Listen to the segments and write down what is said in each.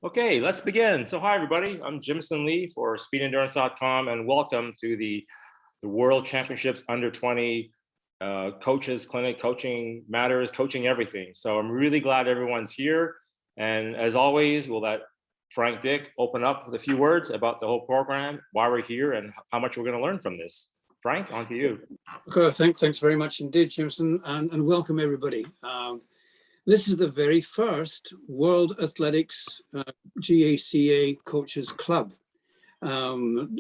Okay, let's begin. So hi, everybody. I'm Jimson Lee for speedendurance.com, and welcome to the World Championships Under 20 Coaches Clinic, Coaching Matters, Coaching Everything. So I'm really glad everyone's here. And as always, we'll let Frank Dick open up with a few words about the whole program, why we're here, and how much we're going to learn from this. Frank, on to you. Okay, thanks very much indeed, Jimson, and welcome everybody. This is the very first World Athletics GACA Coaches Club. Some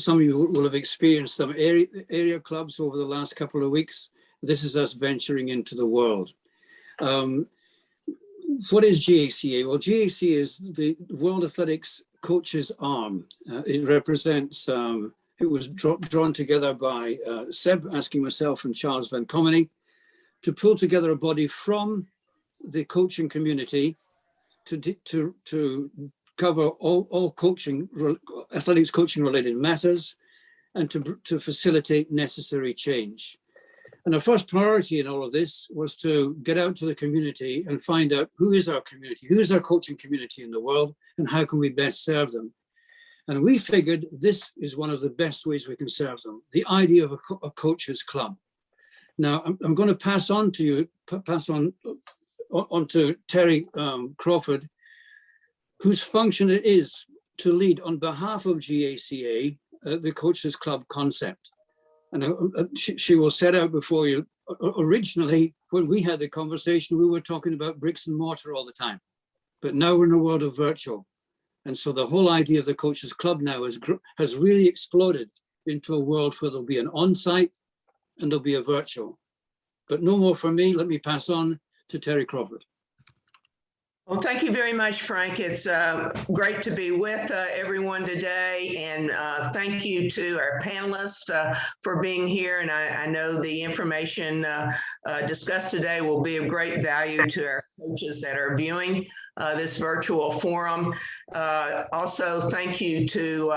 of you will have experienced some area clubs over the last couple of weeks. This is us venturing into the world. What is GACA? Well, GACA is the World Athletics Coaches Arm. It represents, it was drawn together by Seb Asking, myself, and Charles Van Comeny to pull together a body from the coaching community to cover all coaching, athletics coaching related matters, and to facilitate necessary change. And our first priority in all of this was to get out to the community and find out who is our community, who is our coaching community in the world, and how can we best serve them. And we figured this is one of the best ways we can serve them, the idea of a coaches club. Now, I'm going to pass on to Terry Crawford, whose function it is to lead on behalf of GACA the Coaches Club concept. And she will set out before you. Originally, when we had the conversation, we were talking about bricks and mortar all the time. But now we're in a world of virtual. And so the whole idea of the Coaches Club now has really exploded into a world where there'll be an on-site and there'll be a virtual. But no more from me. Let me pass on to Terry Crawford. Well, thank you very much, Frank. It's great to be with everyone today, and thank you to our panelists for being here. And I know the information discussed today will be of great value to our coaches that are viewing this virtual forum. Also, thank you to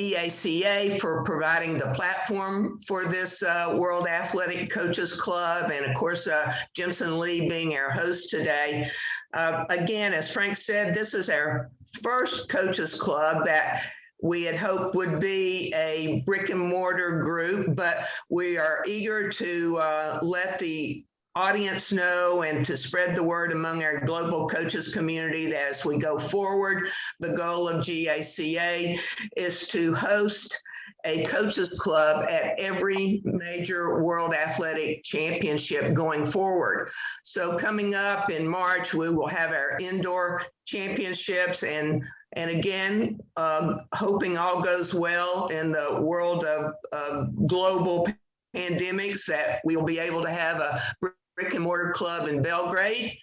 EACA for providing the platform for this World Athletic Coaches Club, and of course, Jimson Lee being our host today. Again, as Frank said, this is our first coaches club that we had hoped would be a brick and mortar group, but we are eager to let the audience know and to spread the word among our global coaches community that as we go forward, the goal of GACA is to host a coaches club at every major World Athletic Championship going forward. So coming up in March, we will have our indoor championships, and again, hoping all goes well in the world of global pandemics, that we will be able to have a brick and mortar club in Belgrade,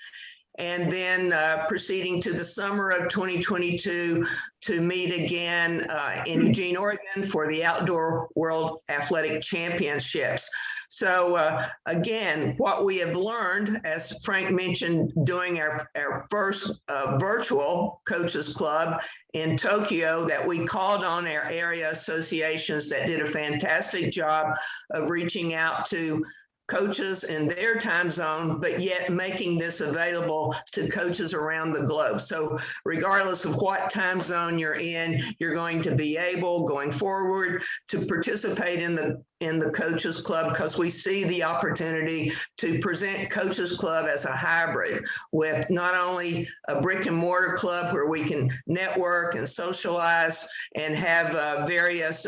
and then proceeding to the summer of 2022 to meet again in Eugene, Oregon for the Outdoor World Athletic Championships. So again, what we have learned, as Frank mentioned, doing our first virtual coaches club in Tokyo, that we called on our area associations that did a fantastic job of reaching out to coaches in their time zone, but yet making this available to coaches around the globe. So regardless of what time zone you're in, you're going to be able, going forward, to participate in the Coaches Club, because we see the opportunity to present Coaches Club as a hybrid with not only a brick and mortar club where we can network and socialize and have various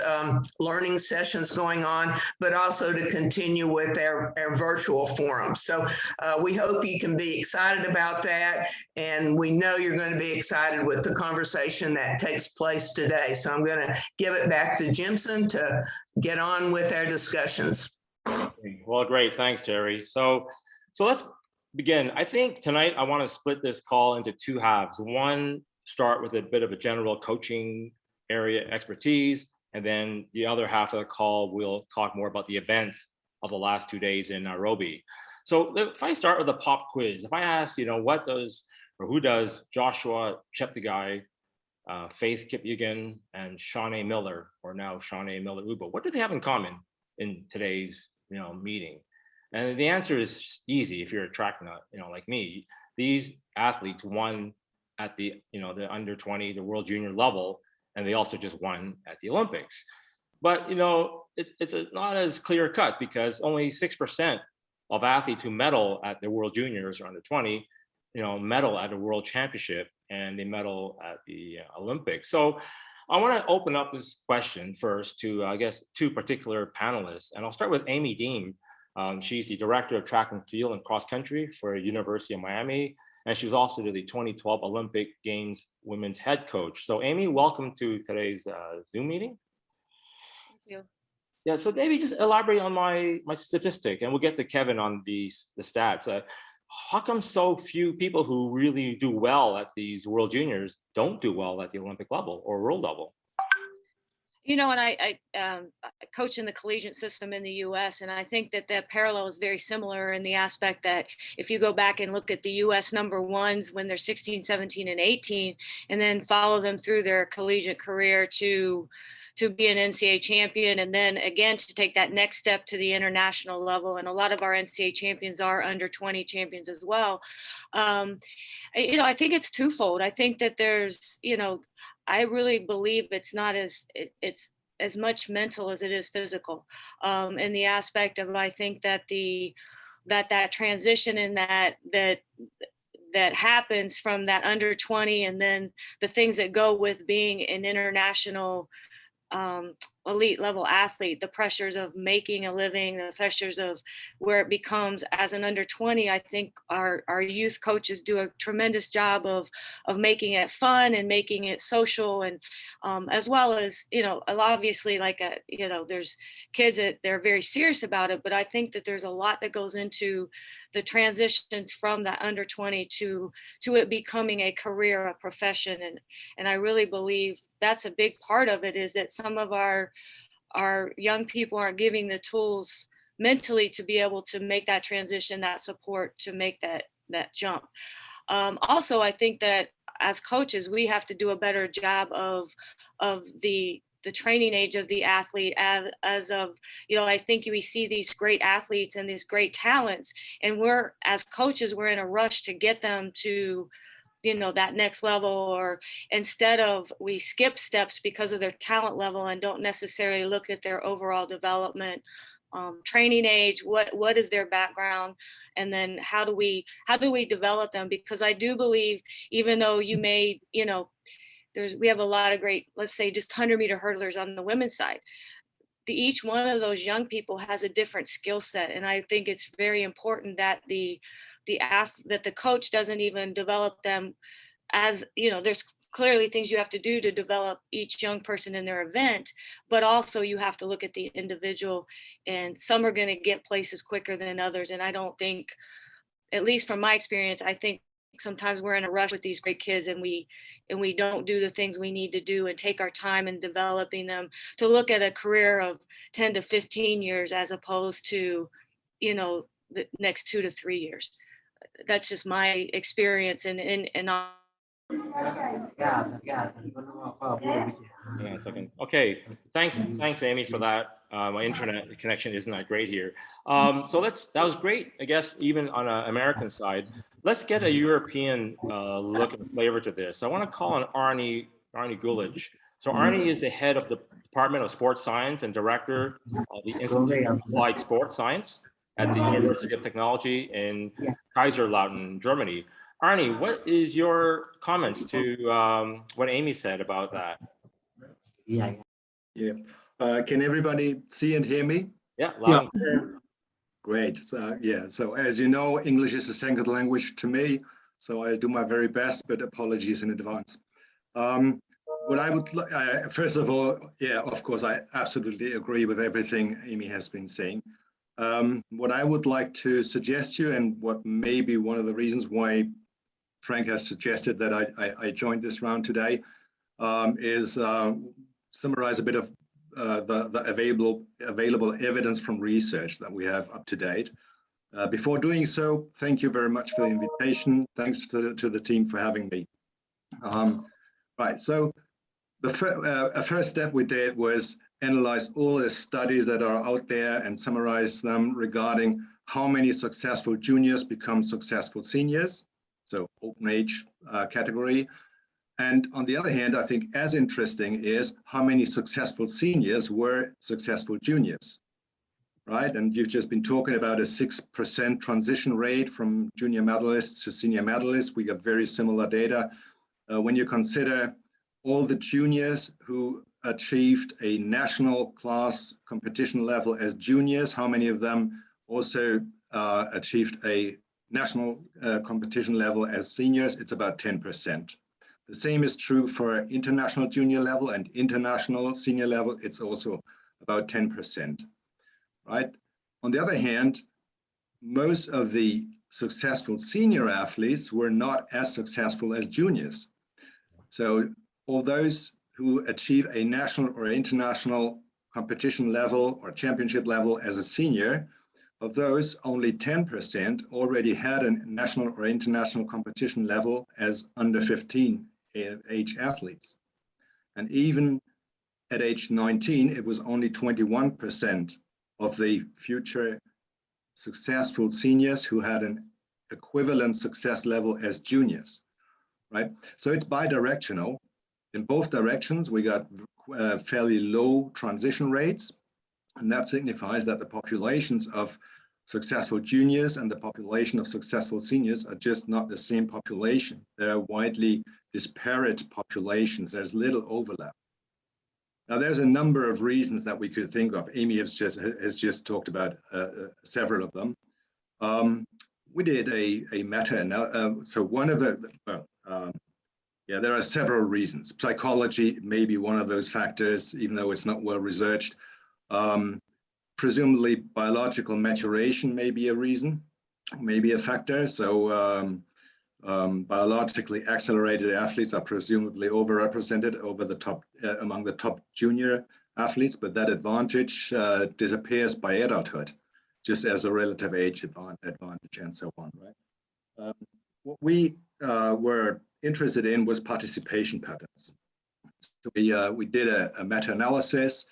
learning sessions going on, but also to continue with our virtual forum. So we hope you can be excited about that, and we know you're going to be excited with the conversation that takes place today. So I'm going to give it back to Jimson to get on with our discussions. Well, great. Thanks, Terry. So let's begin. I think tonight I want to split this call into two halves. One, start with a bit of a general coaching area expertise, and then the other half of the call, we'll talk more about the events of the last 2 days in Nairobi. So if I start with a pop quiz, if I ask, what does or who does Joshua Cheptegei, Faith Kipyegon, and Shawnee Miller, or now Shawnee Miller-Ubo, what do they have in common in today's meeting? And the answer is easy if you're a track nut, like me. These athletes won at the, the under 20, the world junior level, and they also just won at the Olympics. But, it's not as clear cut because only 6% of athletes who medal at the world juniors or under 20, medal at a world championship, and they medal at the Olympics. So I want to open up this question first to, I guess, two particular panelists. And I'll start with Amy Deem. She's the director of track and field and cross country for University of Miami. And she was also the 2012 Olympic Games women's head coach. So Amy, welcome to today's Zoom meeting. Thank you. Yeah, so maybe just elaborate on my statistic, and we'll get to Kevin on the stats. How come so few people who really do well at these World Juniors don't do well at the Olympic level or world level? And I coach in the collegiate system in the U.S., and I think that the parallel is very similar in the aspect that if you go back and look at the U.S. number ones when they're 16, 17, and 18, and then follow them through their collegiate career to be an NCAA champion, and then again to take that next step to the international level. And a lot of our NCAA champions are under 20 champions as well. I think it's twofold. I think that there's, I really believe it's as much mental as it is physical. In the aspect of, I think that that transition and that happens from that under 20, and then the things that go with being an international elite level athlete, the pressures of making a living, the pressures of where it becomes as an under 20. I think our youth coaches do a tremendous job of making it fun and making it social, and as well as, obviously there's kids that they're very serious about it, but I think that there's a lot that goes into the transition from that under 20 to it becoming a career, a profession. And I really believe that's a big part of it, is that some of our young people aren't giving the tools mentally to be able to make that transition, that support to make that jump. Also, I think that as coaches, we have to do a better job of the training age of the athlete as of, I think we see these great athletes and these great talents, and we're, as coaches, we're in a rush to get them to, that next level, or instead of, we skip steps because of their talent level and don't necessarily look at their overall development, training age, what is their background, and then how do we develop them? Because I do believe, even though you may, we have a lot of great, let's say just 100-meter hurdlers on the women's side. Each one of those young people has a different skill set. And I think it's very important that that the coach doesn't even develop them as, there's clearly things you have to do to develop each young person in their event, but also you have to look at the individual, and some are going to get places quicker than others. And I don't think, at least from my experience, I think sometimes we're in a rush with these great kids, and we don't do the things we need to do and take our time in developing them to look at a career of 10 to 15 years as opposed to, the next 2 to 3 years. That's just my experience. Okay, thanks, Amy, for that. My internet connection isn't that great here. So that was great, I guess, even on an American side. Let's get a European look and flavor to this. I want to call on Arnie Gullich. So Arnie is the head of the Department of Sports Science and director of the Institute of Applied Sports Science at the University of Technology in Kaiserslautern, Germany. Arnie, what is your comments to what Amy said about that? Yeah. Can everybody see and hear me? Yeah, loud and clear. Great. So as you know, English is a second language to me, so I do my very best, but apologies in advance. What I would, first of all, of course, I absolutely agree with everything Amy has been saying. What I would like to suggest to you, and what may be one of the reasons why Frank has suggested that I joined this round today, is summarize a bit of the available evidence from research that we have up to date. Before doing so, thank you very much for the invitation. Thanks to the team for having me. Right, so the first step we did was analyze all the studies that are out there and summarize them regarding how many successful juniors become successful seniors. so open age category. And on the other hand, I think as interesting is how many successful seniors were successful juniors, right? And you've just been talking about a 6% transition rate from junior medalists to senior medalists. We got very similar data. When you consider all the juniors who achieved a national class competition level as juniors, how many of them also achieved a national competition level as seniors? It's about 10%. The same is true for international junior level and international senior level. It's also about 10%, right? On the other hand, most of the successful senior athletes were not as successful as juniors. So all those who achieve a national or international competition level or championship level as a senior, of those, only 10% already had a national or international competition level as under 15 age athletes. And even at age 19, it was only 21% of the future successful seniors who had an equivalent success level as juniors, right? So it's bidirectional. In both directions, we got fairly low transition rates, and that signifies that the populations of successful juniors and the population of successful seniors are just not the same population. They're widely disparate populations. There's little overlap. Now, there's a number of reasons that we could think of. Amy has just talked about several of them. We did a meta, so one of the, there are several reasons. Psychology may be one of those factors, even though it's not well researched. Presumably biological maturation may be a reason, maybe a factor. So biologically accelerated athletes are presumably overrepresented over the top among the top junior athletes, but that advantage disappears by adulthood, just as a relative age advantage and so on, right? What we were interested in was participation patterns. So we did a meta-analysis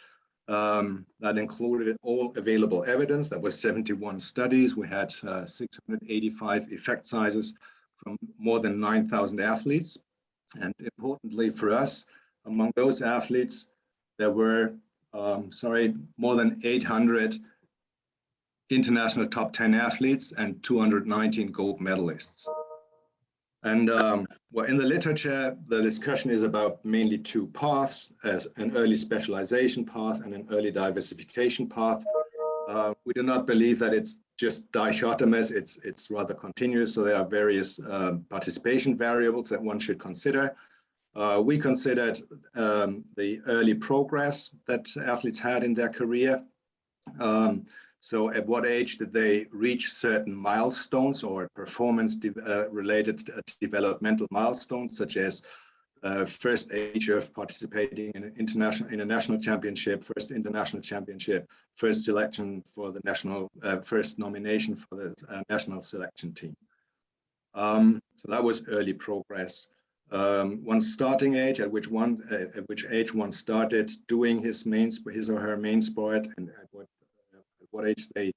that included all available evidence. That was 71 studies. We had 685 effect sizes from more than 9,000 athletes. And importantly for us, among those athletes, there were, more than 800 international top 10 athletes and 219 gold medalists. And well, in the literature, the discussion is about mainly two paths, as an early specialization path and an early diversification path. We do not believe that it's just dichotomous, it's rather continuous. So there are various participation variables that one should consider. We considered the early progress that athletes had in their career. So at what age did they reach certain milestones or performance related developmental milestones, such as first age of participating in a national championship, first international championship, first selection for the national, first nomination for the national selection team. So that was early progress. One's starting age, at which age one started doing his or her main sport, and at what age they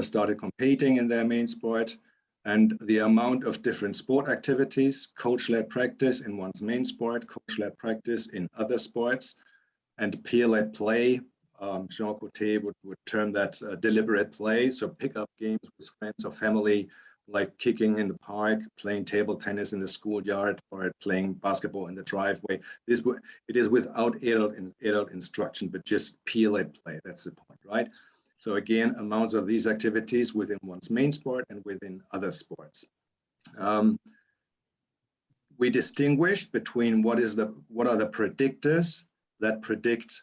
started competing in their main sport, and the amount of different sport activities, coach-led practice in one's main sport, coach-led practice in other sports, and peer-led play. Jean Coté would term that deliberate play. So pick up games with friends or family, like kicking in the park, playing table tennis in the schoolyard, or playing basketball in the driveway. It is without adult instruction, but just peer-led play. That's the point, right? So again, amounts of these activities within one's main sport and within other sports. We distinguished between what are the predictors that predict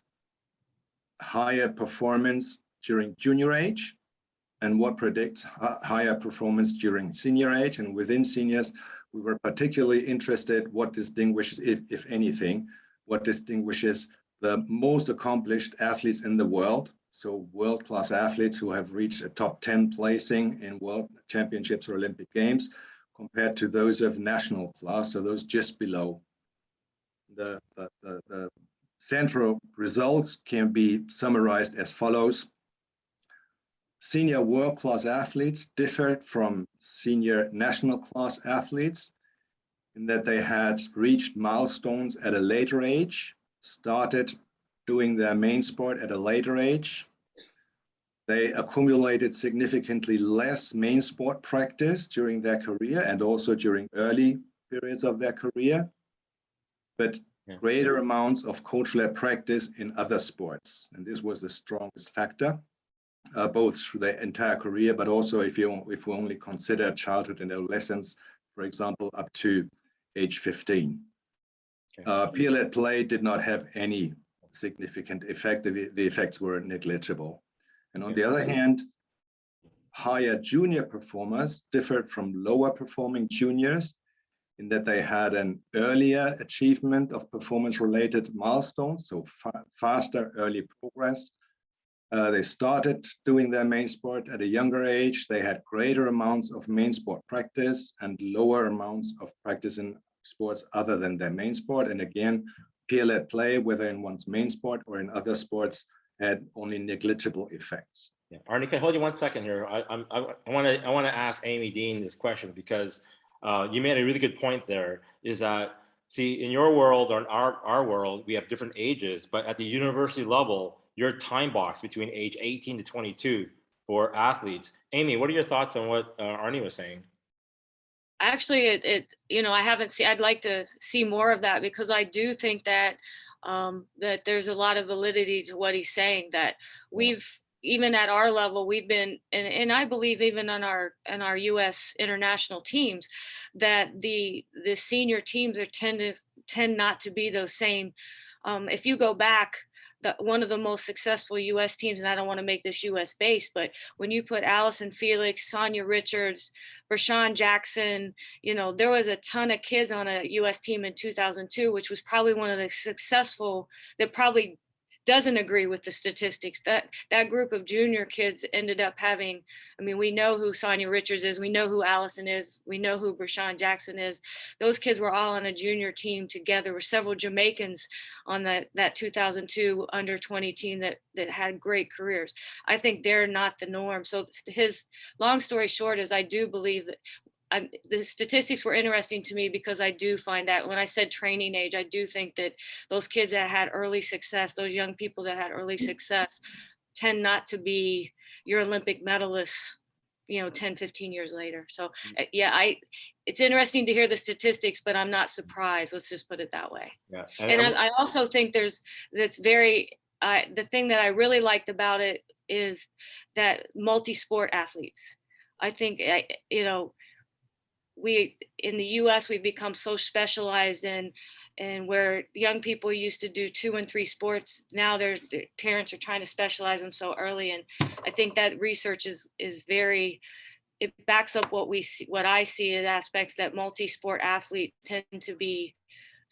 higher performance during junior age, and what predicts higher performance during senior age. And within seniors, we were particularly interested what distinguishes, if anything, what distinguishes the most accomplished athletes in the world. So world-class athletes who have reached a top 10 placing in world championships or Olympic Games, compared to those of national class, so those just below. The central results can be summarized as follows. senior world-class athletes differed from senior national class athletes in that they had reached milestones at a later age, started doing their main sport at a later age. They accumulated significantly less main sport practice during their career and also during early periods of their career, but greater amounts of coach-led practice in other sports. And this was the strongest factor, both through their entire career, but also if we only consider childhood and adolescence, for example, up to age 15. Peer-led play did not have any significant effect. The effects were negligible. And on the other hand, higher junior performers differed from lower performing juniors in that they had an earlier achievement of performance-related milestones, so faster early progress. They started doing their main sport at a younger age. They had greater amounts of main sport practice and lower amounts of practice in sports other than their main sport. And again, peer-led play, whether in one's main sport or in other sports, had only negligible effects. Yeah. Arnie, can I hold you 1 second here? I want to ask Amy Dean this question because you made a really good point there, is that, see, in your world or in our world, we have different ages, but at the university level, your time box between age 18 to 22 for athletes. Amy, what are your thoughts on what Arnie was saying? Actually, I haven't seen, I'd like to see more of that because I do think that that there's a lot of validity to what he's saying, that we've, even at our level, we've been, and I believe even on our US international teams, that the senior teams tend not to be those same. If you go back, one of the most successful US teams, and I don't want to make this US based, but when you put Allison Felix, Sonia Richards, Rashawn Jackson, there was a ton of kids on a US team in 2002, which was probably one of the successful, that probably doesn't agree with the statistics. That group of junior kids ended up having, we know who Sonia Richards is, we know who Allison is, we know who Rashawn Jackson is. Those kids were all on a junior team together. There were several Jamaicans on that 2002 under 20 team that had great careers. I think they're not the norm. So his long story short is, I do believe that the statistics were interesting to me because I do find that when I said training age, I do think that those kids that had early success, those young people that had early success, tend not to be your Olympic medalists, 10, 15 years later. So it's interesting to hear the statistics, but I'm not surprised. Let's just put it that way. Yeah. And I also think the thing that I really liked about it is that multi-sport athletes. I think, we in the US, we've become so specialized in where young people used to do 2 and 3 sports. Now their parents are trying to specialize them so early. And I think that research is very, it backs up what I see as aspects that multi-sport athletes tend to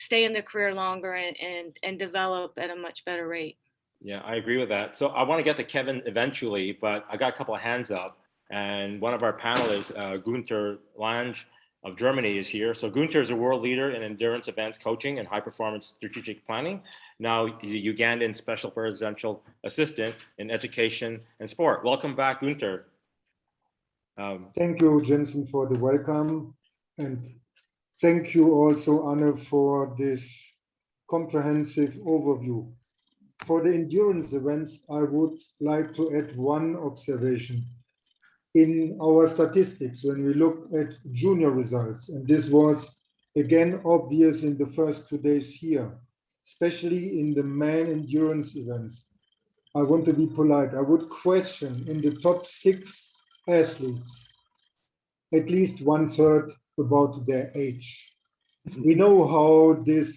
stay in their career longer and develop at a much better rate. Yeah, I agree with that. So I want to get to Kevin eventually, but I got a couple of hands up. And one of our panelists, Gunter Lange of Germany, is here. So Gunter is a world leader in endurance events coaching and high performance strategic planning. Now he's a Ugandan special presidential assistant in education and sport. Welcome back, Gunter. Thank you, Jensen, for the welcome. And thank you also, Arne, for this comprehensive overview. For the endurance events, I would like to add one observation. In our statistics, when we look at junior results, and this was again obvious in the first 2 days here, especially in the man endurance events, I want to be polite. I would question in the top 6 athletes, at least 1/3 about their age. We know how these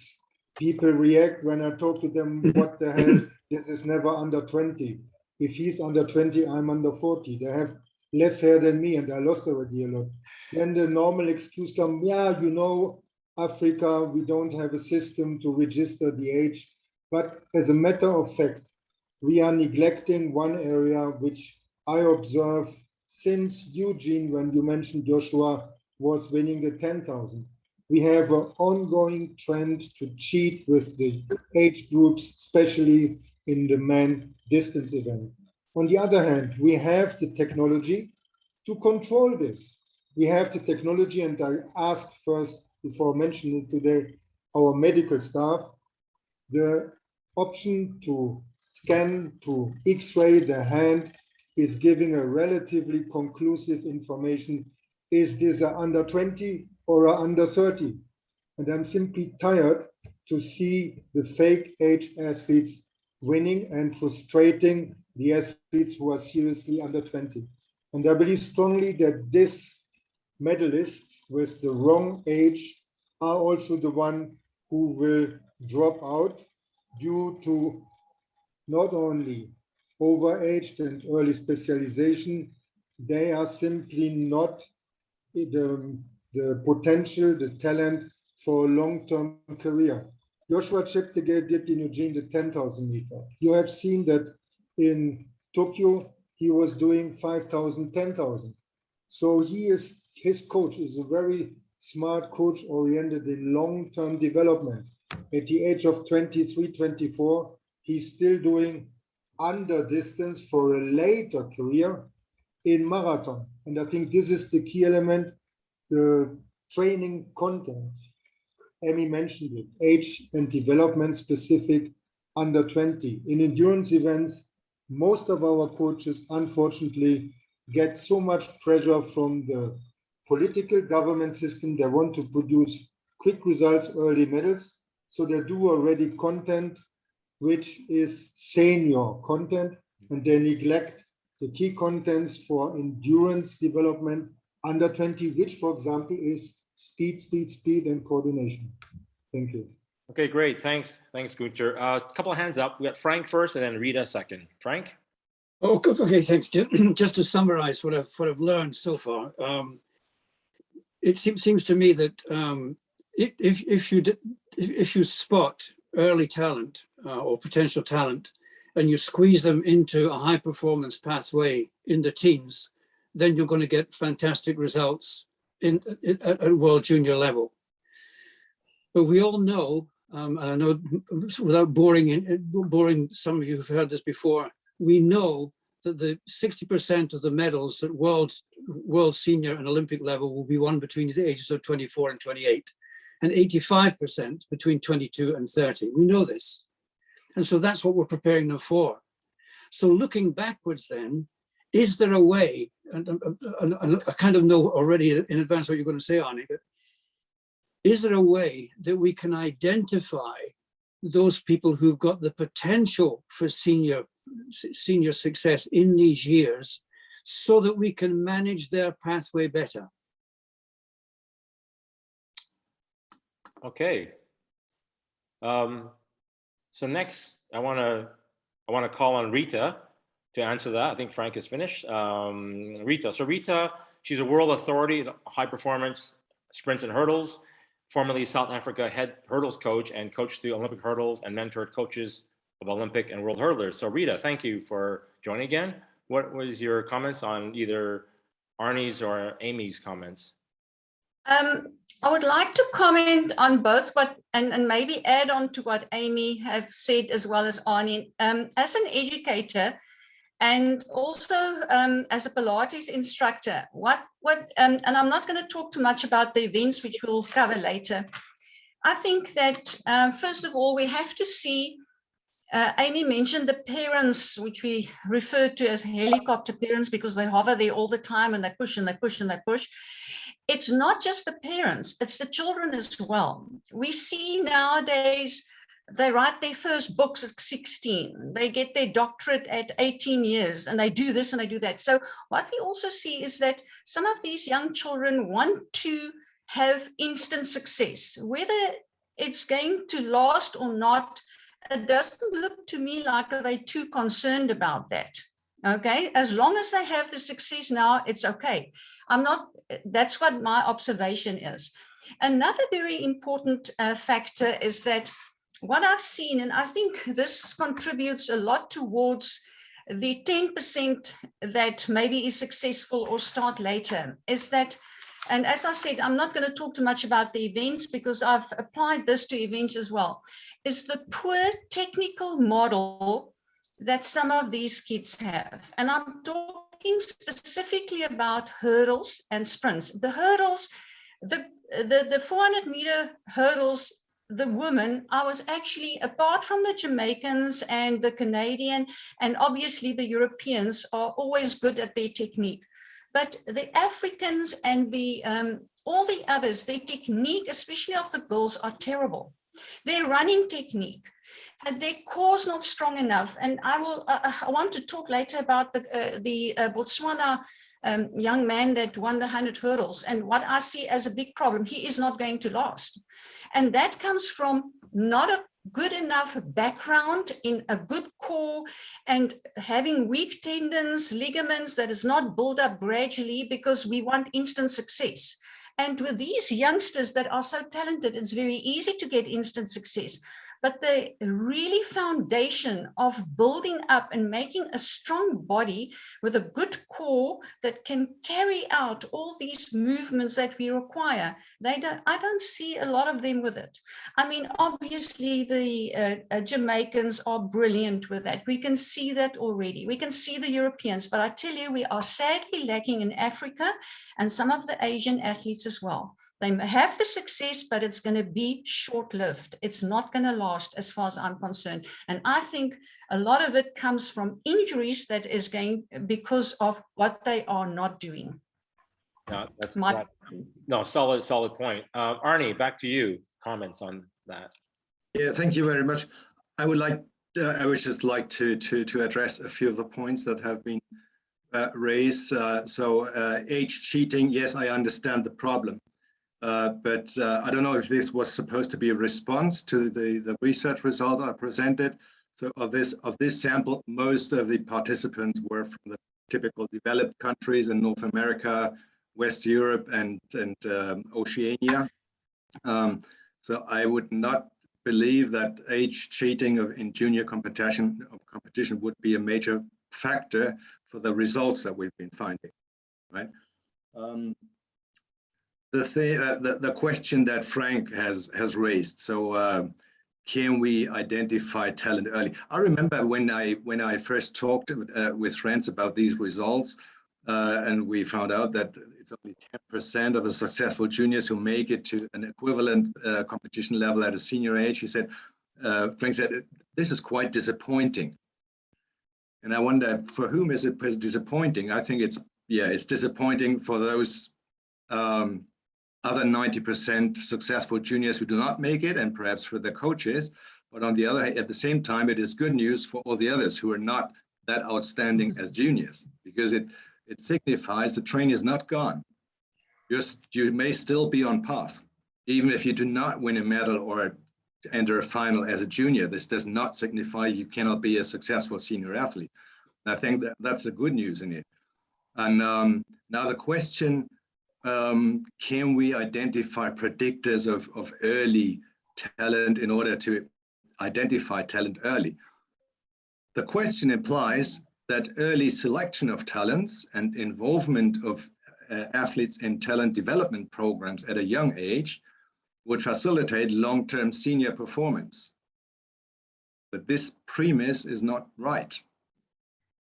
people react when I talk to them, what the hell, this is never under 20. If he's under 20, I'm under 40. They have less hair than me and I lost already a lot. Then the normal excuse comes, Africa, we don't have a system to register the age. But as a matter of fact, we are neglecting one area which I observe since Eugene, when you mentioned Joshua, was winning the 10,000. We have an ongoing trend to cheat with the age groups, especially in the men distance event. On the other hand, we have the technology to control this. We have the technology, and I asked first, before mentioning it today, our medical staff, the option to scan, to X-ray the hand is giving a relatively conclusive information. Is this a under 20 or a under 30? And I'm simply tired to see the fake age athletes winning and frustrating the athletes who are seriously under 20. And I believe strongly that this medalists with the wrong age are also the one who will drop out due to not only overaged and early specialization, they are simply not the potential, the talent for a long-term career. Joshua Cheptegei did in Eugene the 10,000 meter. You have seen that in Tokyo, he was doing 5,000, 10,000. So his coach is a very smart coach oriented in long-term development. At the age of 23, 24, he's still doing under distance for a later career in marathon. And I think this is the key element, the training content. Amy mentioned it, age and development specific under 20. In endurance events, most of our coaches, unfortunately, get so much pressure from the political government system. They want to produce quick results, early medals. So they do already content which is senior content, and they neglect the key contents for endurance development under 20, which, for example, is speed, and coordination. Thank you. Okay, great. Thanks, Gunter. A couple of hands up. We got Frank first, and then Rita second. Frank. Oh, okay, thanks. Just to summarize what I've learned so far, it seems to me that if you spot early talent or potential talent, and you squeeze them into a high performance pathway in the teens, then you're going to get fantastic results at world junior level. But we all know, and I know without boring some of you who've heard this before, we know that the 60% of the medals at world senior and Olympic level will be won between the ages of 24 and 28, and 85% between 22 and 30. We know this. And so that's what we're preparing them for. So looking backwards then, is there a way, and I kind of know already in advance what you're going to say, Arnie, but is there a way that we can identify those people who've got the potential for senior success in these years so that we can manage their pathway better? Okay. So next, I want to call on Rita to answer that. I think Frank is finished. Rita. So Rita, she's a world authority in high performance sprints and hurdles, formerly South Africa head hurdles coach and coached through Olympic hurdles and mentored coaches of Olympic and world hurdlers. So Rita, thank you for joining again. What was your comments on either Arnie's or Amy's comments? I would like to comment on both what and maybe add on to what Amy have said as well as Arnie. As an educator and also as a Pilates instructor, and I'm not going to talk too much about the events which we'll cover later. I think that first of all, we have to see, Amy mentioned the parents, which we refer to as helicopter parents because they hover there all the time and they push and they push and they push. It's not just the parents, it's the children as well. We see nowadays, they write their first books at 16, they get their doctorate at 18 years, and they do this and they do that. So what we also see is that some of these young children want to have instant success. Whether it's going to last or not, it doesn't look to me like they're too concerned about that. Okay, as long as they have the success now, it's okay. That's what my observation is. Another very important factor is that what I've seen, and I think this contributes a lot towards the 10% that maybe is successful or start later, is that, and as I said, I'm not going to talk too much about the events because I've applied this to events as well, is the poor technical model that some of these kids have. And I'm talking specifically about hurdles and sprints. The hurdles, the 400-meter hurdles, the women, I was actually, apart from the Jamaicans and the Canadian, and obviously the Europeans are always good at their technique. But the Africans and the all the others, their technique, especially of the girls, are terrible. Their running technique, and their core is not strong enough. And I want to talk later about the Botswana young man that won the 100 hurdles. And what I see as a big problem, he is not going to last. And that comes from not a good enough background in a good core and having weak tendons, ligaments that is not built up gradually, because we want instant success. And with these youngsters that are so talented, it's very easy to get instant success. But the really foundation of building up and making a strong body with a good core that can carry out all these movements that we require, I don't see a lot of them with it. I mean, obviously the Jamaicans are brilliant with that. We can see that already. We can see the Europeans, but I tell you, we are sadly lacking in Africa and some of the Asian athletes as well. They may have the success, but it's going to be short-lived. It's not going to last as far as I'm concerned. And I think a lot of it comes from injuries that is going because of what they are not doing. Yeah, solid point. Arnie, back to you. Comments on that? Yeah, thank you very much. I would just like to address a few of the points that have been raised. Age cheating, yes, I understand the problem. But I don't know if this was supposed to be a response to the research result I presented. So of this sample, most of the participants were from the typical developed countries in North America, West Europe, and Oceania. So I would not believe that age cheating in junior competition would be a major factor for the results that we've been finding, right? The question that Frank has raised. So can we identify talent early? I remember when I first talked with friends about these results, and we found out that it's only 10% of the successful juniors who make it to an equivalent competition level at a senior age. He said, Frank said, this is quite disappointing. And I wonder, for whom is it disappointing? I think it's disappointing for those other 90% successful juniors who do not make it, and perhaps for the coaches. But on the other hand, at the same time, it is good news for all the others who are not that outstanding as juniors, because it signifies the train is not gone. You may still be on path, even if you do not win a medal or enter a final as a junior. This does not signify you cannot be a successful senior athlete. And I think that's the good news in it. And now the question, can we identify predictors of early talent in order to identify talent early? The question implies that early selection of talents and involvement of athletes in talent development programs at a young age would facilitate long-term senior performance. But this premise is not right.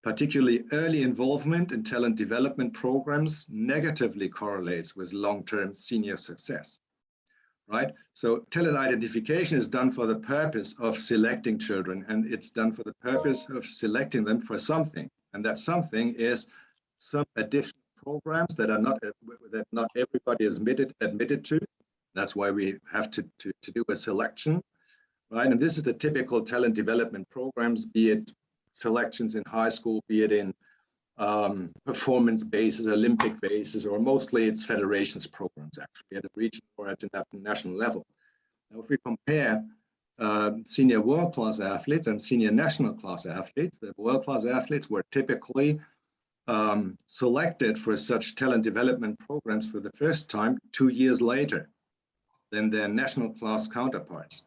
Particularly early involvement in talent development programs negatively correlates with long-term senior success, right? So talent identification is done for the purpose of selecting children, and it's done for the purpose of selecting them for something. And that something is some additional programs that not everybody is admitted to. That's why we have to do a selection, right? And this is the typical talent development programs, be it selections in high school, be it in performance bases, Olympic bases, or mostly it's federations programs actually at a regional or at a national level. Now, if we compare senior world-class athletes and senior national class athletes, the world-class athletes were typically selected for such talent development programs for the first time 2 years later than their national class counterparts.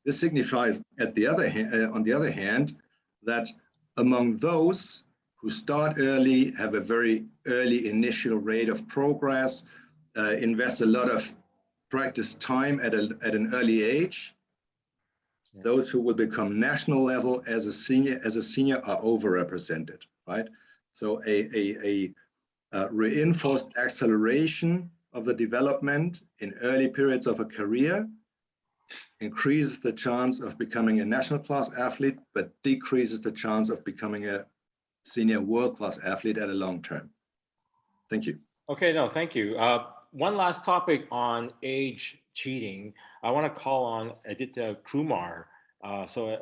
This signifies, on the other hand, that among those who start early, have a very early initial rate of progress, invest a lot of practice time at an early age, those who will become national level as a senior are overrepresented, right? So a reinforced acceleration of the development in early periods of a career increases the chance of becoming a national class athlete, but decreases the chance of becoming a senior world-class athlete at a long term. Thank you. Okay, no, thank you. One last topic on age cheating. I want to call on Aditya Kumar. So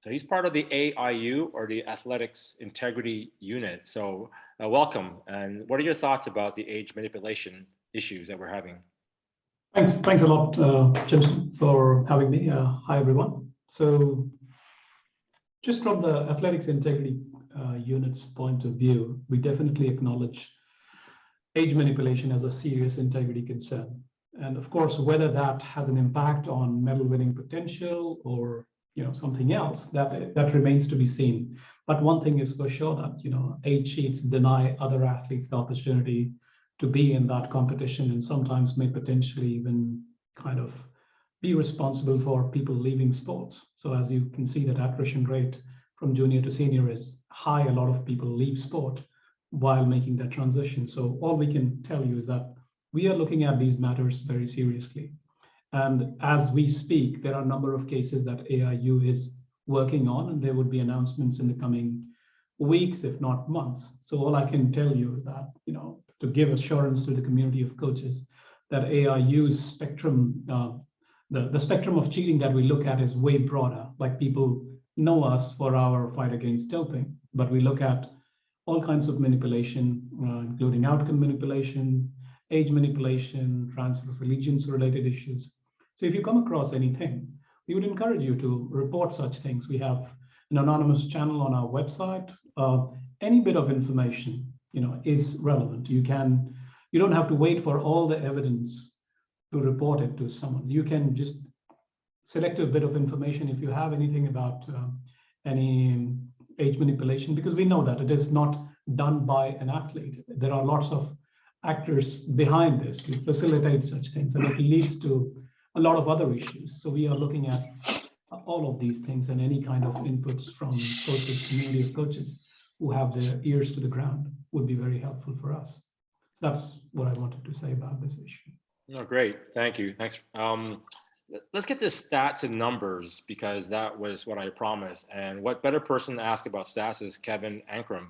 he's part of the AIU, or the Athletics Integrity Unit. So welcome. And what are your thoughts about the age manipulation issues that we're having? Thanks a lot, Jimson, for having me. Hi, everyone. So just from the Athletics Integrity Unit's point of view, we definitely acknowledge age manipulation as a serious integrity concern. And of course, whether that has an impact on medal winning potential or something else, that remains to be seen. But one thing is for sure, that age cheats deny other athletes the opportunity to be in that competition, and sometimes may potentially even kind of be responsible for people leaving sports. So as you can see, that attrition rate from junior to senior is high. A lot of people leave sport while making that transition. So all we can tell you is that we are looking at these matters very seriously. And as we speak, there are a number of cases that AIU is working on, and there would be announcements in the coming weeks, if not months. So all I can tell you is that, to give assurance to the community of coaches that AIU's spectrum, the spectrum of cheating that we look at is way broader. Like, people know us for our fight against doping, but we look at all kinds of manipulation, including outcome manipulation, age manipulation, transfer of allegiance related issues. So if you come across anything, we would encourage you to report such things. We have an anonymous channel on our website. Any bit of information, is relevant. You don't have to wait for all the evidence to report it to someone. You can just select a bit of information if you have anything about any age manipulation, because we know that it is not done by an athlete. There are lots of actors behind this to facilitate such things, and it leads to a lot of other issues. So we are looking at all of these things, and any kind of inputs from coaches, community of coaches who have their ears to the ground would be very helpful for us. So that's what I wanted to say about this issue. No, great, thank you, thanks. Let's get the stats and numbers, because that was what I promised. And what better person to ask about stats is Kevin Ankrum.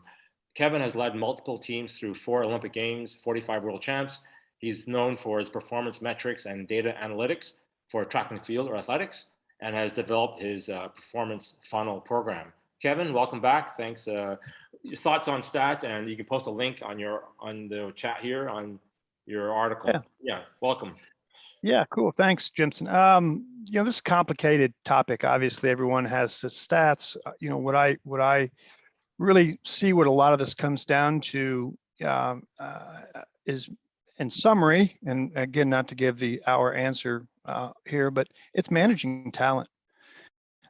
Kevin has led multiple teams through 4 Olympic Games, 45 world champs. He's known for his performance metrics and data analytics for track and field or athletics, and has developed his performance funnel program. Kevin, welcome back. Thanks. Your thoughts on stats, and you can post a link on the chat here on your article. Yeah, welcome. Yeah, cool. Thanks, Jimson. This is a complicated topic. Obviously, everyone has the stats. What I really see what a lot of this comes down to is, in summary, and again, not to give our answer here, but it's managing talent.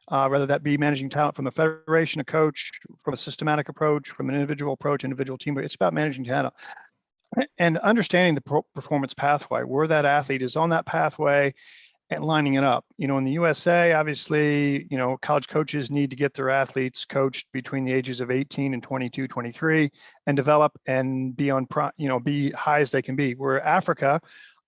Whether that be managing talent from the federation, a coach, from a systematic approach, from an individual approach, individual team, but it's about managing talent and understanding the performance pathway, where that athlete is on that pathway and lining it up. In the USA, obviously, college coaches need to get their athletes coached between the ages of 18 and 22, 23, and develop and be on, be high as they can be. Where Africa,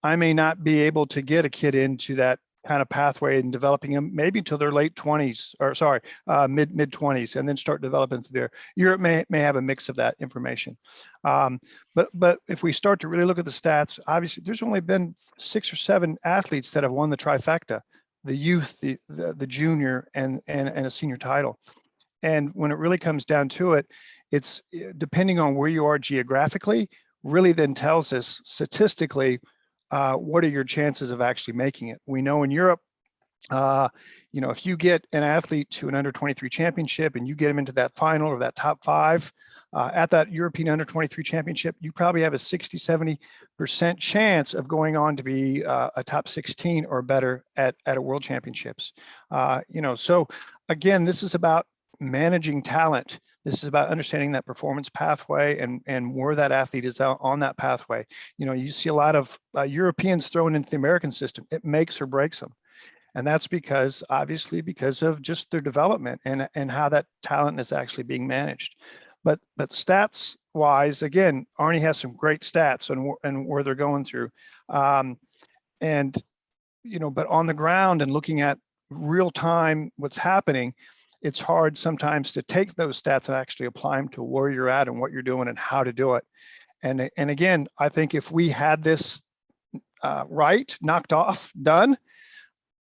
I may not be able to get a kid into that kind of pathway and developing them maybe till their late 20s, or sorry, mid 20s, and then start developing through there. Europe may have a mix of that information. But if we start to really look at the stats, obviously there's only been 6 or 7 athletes that have won the trifecta, the youth, the junior, and a senior title. And when it really comes down to it, it's depending on where you are geographically, really then tells us statistically, what are your chances of actually making it? We know in Europe, if you get an athlete to an under 23 championship and you get them into that final or that top 5 at that European under 23 championship, you probably have a 60-70% chance of going on to be a top 16 or better at a world championships. So again, this is about managing talent. This is about understanding that performance pathway and where that athlete is on that pathway. You see a lot of Europeans thrown into the American system. It makes or breaks them. And that's because, obviously, because of just their development and how that talent is actually being managed. But stats wise, again, Arnie has some great stats and where they're going through. And, but on the ground and looking at real time what's happening, it's hard sometimes to take those stats and actually apply them to where you're at and what you're doing and how to do it. And again, I think if we had this right, knocked off, done,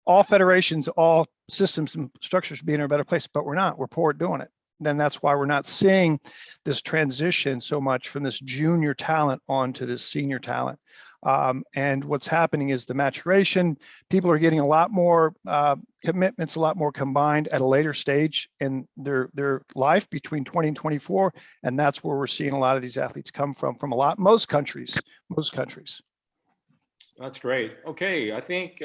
all federations, all systems and structures would be in a better place, but we're not. We're poor at doing it. Then that's why we're not seeing this transition so much from this junior talent onto this senior talent. And what's happening is the maturation. People are getting a lot more commitments, a lot more combined at a later stage in their life between 20 and 24. And that's where we're seeing a lot of these athletes come from most countries. That's great. Okay, I think,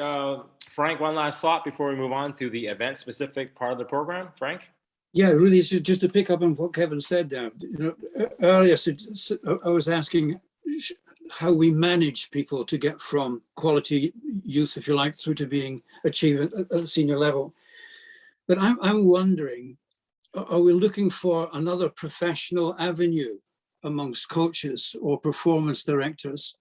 Frank, one last thought before we move on to the event-specific part of the program. Frank? Yeah, really, just to pick up on what Kevin said there. Earlier I was asking how we manage people to get from quality youth, if you like, through to being achieved at a senior level. But I'm wondering, are we looking for another professional avenue amongst coaches or performance directors?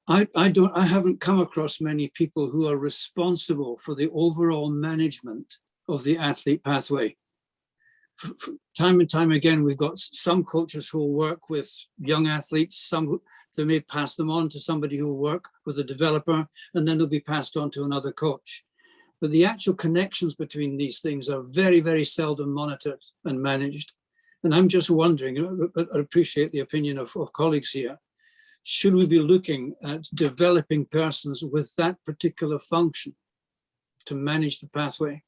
I haven't come across many people who are responsible for the overall management of the athlete pathway. Time and time again, we've got some coaches who will work with young athletes, some they may pass them on to somebody who will work with a developer, and then they'll be passed on to another coach. But the actual connections between these things are very, very seldom monitored and managed. And I'm just wondering, but I appreciate the opinion of colleagues here, should we be looking at developing persons with that particular function to manage the pathway?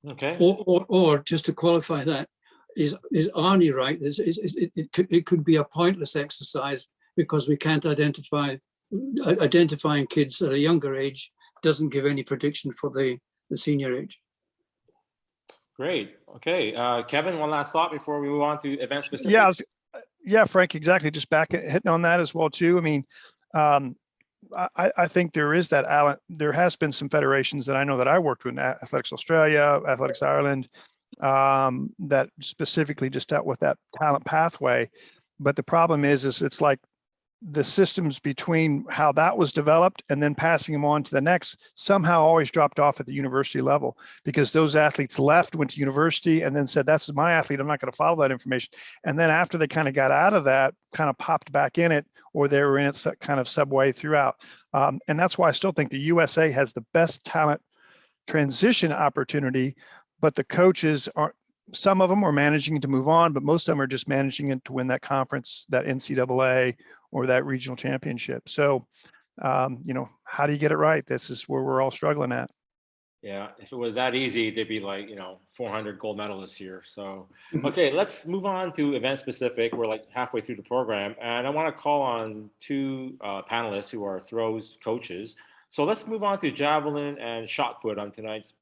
Okay. Or just to qualify that, is Arnie right? It could be a pointless exercise because we can't identifying kids at a younger age doesn't give any prediction for the senior age. Great. Okay, Kevin, one last thought before we move on to event specific. Yeah, Frank, exactly. Just hitting on that as well too. I mean, I think there is that. There has been some federations that I know that I worked with, Athletics Australia, Athletics Ireland, that specifically just dealt with that talent pathway. But the problem is it's like the systems between how that was developed and then passing them on to the next somehow always dropped off at the university level, because those athletes left, went to university, and then said, that's my athlete, I'm not going to follow that information. And then after they kind of got out of that, kind of popped back in it, or they were in it kind of subway throughout. And that's why I still think the USA has the best talent transition opportunity, but the coaches aren't. Some of them are managing to move on, but most of them are just managing it to win that conference, that NCAA or that regional championship. So, how do you get it right? This is where we're all struggling at. Yeah, if it was that easy, there'd be 400 gold medalists here. So, okay, let's move on to event specific. We're like halfway through the program, and I want to call on two panelists who are throws coaches. So let's move on to javelin and shot put on tonight's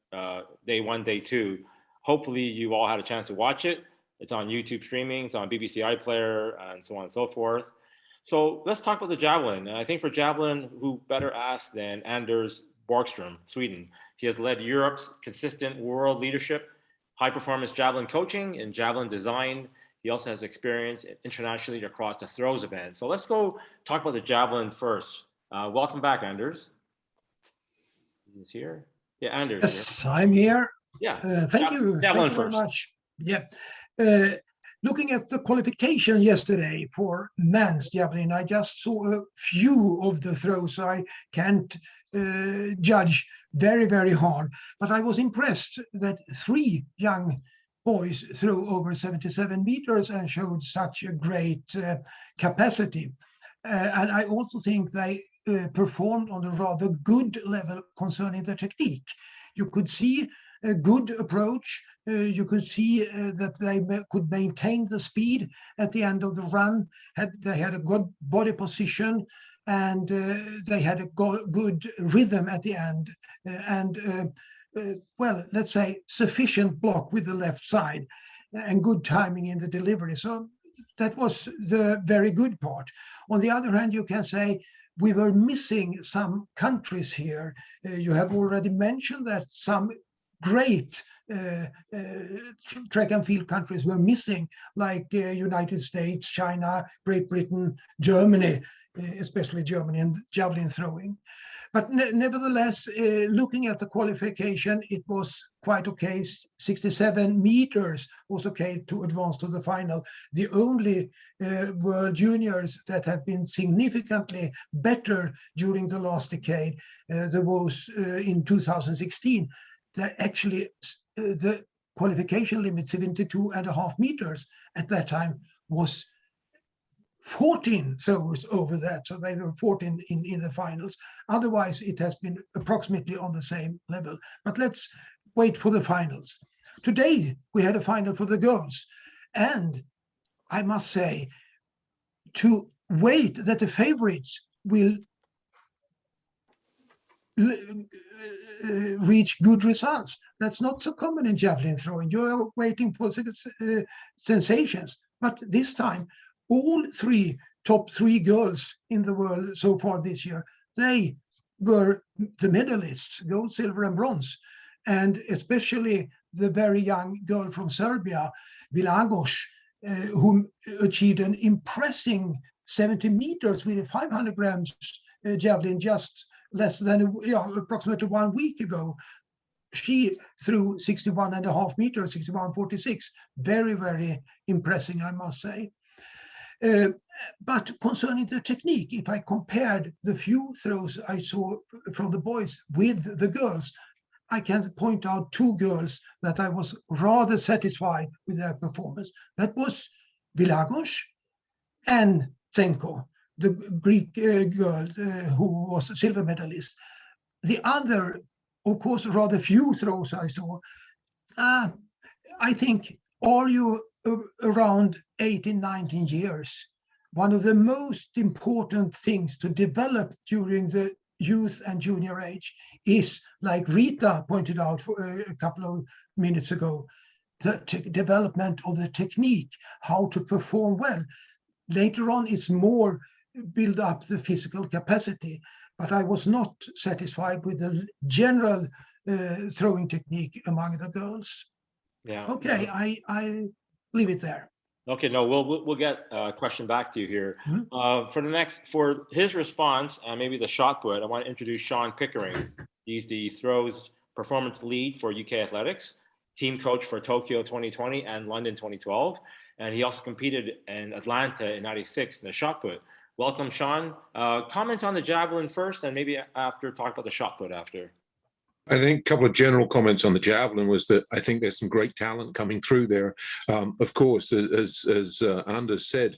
day 1, day 2. Hopefully you all had a chance to watch it. It's on YouTube streaming, it's on BBC iPlayer, and so on and so forth. So let's talk about the javelin. And I think for javelin, who better asked than Anders Borgström, Sweden. He has led Europe's consistent world leadership, high performance javelin coaching and javelin design. He also has experience internationally across the throws event. So let's go talk about the javelin first. Welcome back, Anders. He's here. Yeah, Anders. Yes, I'm here. Yeah. Thank you very much. Yeah. Looking at the qualification yesterday for men's javelin, I just saw a few of the throws. I can't judge very, very hard, but I was impressed that 3 young boys threw over 77 meters and showed such a great capacity. And I also think they performed on a rather good level concerning the technique. You could see a good approach. You could see that they could maintain the speed at the end of the run. They had a good body position, and they had a good rhythm at the end. Well, let's say sufficient block with the left side and good timing in the delivery. So that was the very good part. On the other hand, you can say we were missing some countries here. You have already mentioned that some great track and field countries were missing, like United States, China, Great Britain, Germany, especially Germany, and javelin throwing. But nevertheless, looking at the qualification, it was quite okay. 67 meters was okay to advance to the final. The only world juniors that have been significantly better during the last decade, there was in 2016, that actually the qualification limit, 72.5 meters at that time, was 14 throws over that, so they were 14 in the finals. Otherwise, it has been approximately on the same level. But let's wait for the finals. Today, we had a final for the girls. And I must say, to wait that the favorites will reach good results, that's not so common in javelin throwing. You're waiting for sensations. But this time, all top three girls in the world so far this year, they were the medalists, gold, silver, and bronze. And especially the very young girl from Serbia, Vilagos, who achieved an impressive 70 meters with a 500 grams javelin just less than approximately 1 week ago. She threw 61.5 meters, 61.46. Very, very impressive, I must say. But concerning the technique, if I compared the few throws I saw from the boys with the girls, I can point out two girls that I was rather satisfied with their performance. That was Vilagos and Tsenko, the Greek girl who was a silver medalist. The other, of course, rather few throws I saw. I think, are you around 18, 19 years? One of the most important things to develop during the youth and junior age is, like Rita pointed out for a couple of minutes ago, the development of the technique, how to perform well. Later on, it's more build up the physical capacity, but I was not satisfied with the general throwing technique among the girls. Yeah. Okay, I leave it there. Okay, no, we'll get a question back to you here. For his response and maybe the shot put, I want to introduce Sean Pickering. He's the throws performance lead for UK Athletics, team coach for Tokyo 2020 and London 2012. And he also competed in Atlanta in '96 in the shot put. Welcome, Sean. Comments on the javelin first, and maybe after talk about the shot put after. I think a couple of general comments on the javelin was that I think there's some great talent coming through there. Of course, as Anders said,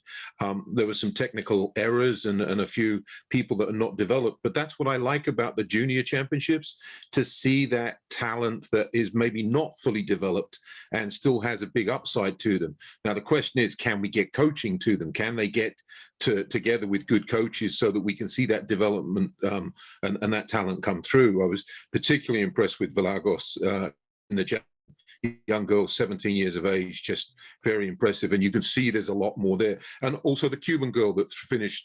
there were some technical errors and a few people that are not developed. But that's what I like about the junior championships, to see that talent that is maybe not fully developed and still has a big upside to them. Now, the question is, can we get coaching to them? Can they get together with good coaches so that we can see that development and that talent come through? I was particularly impressed with Vilagos in the young girl, 17 years of age, just very impressive. And you can see there's a lot more there. And also the Cuban girl that finished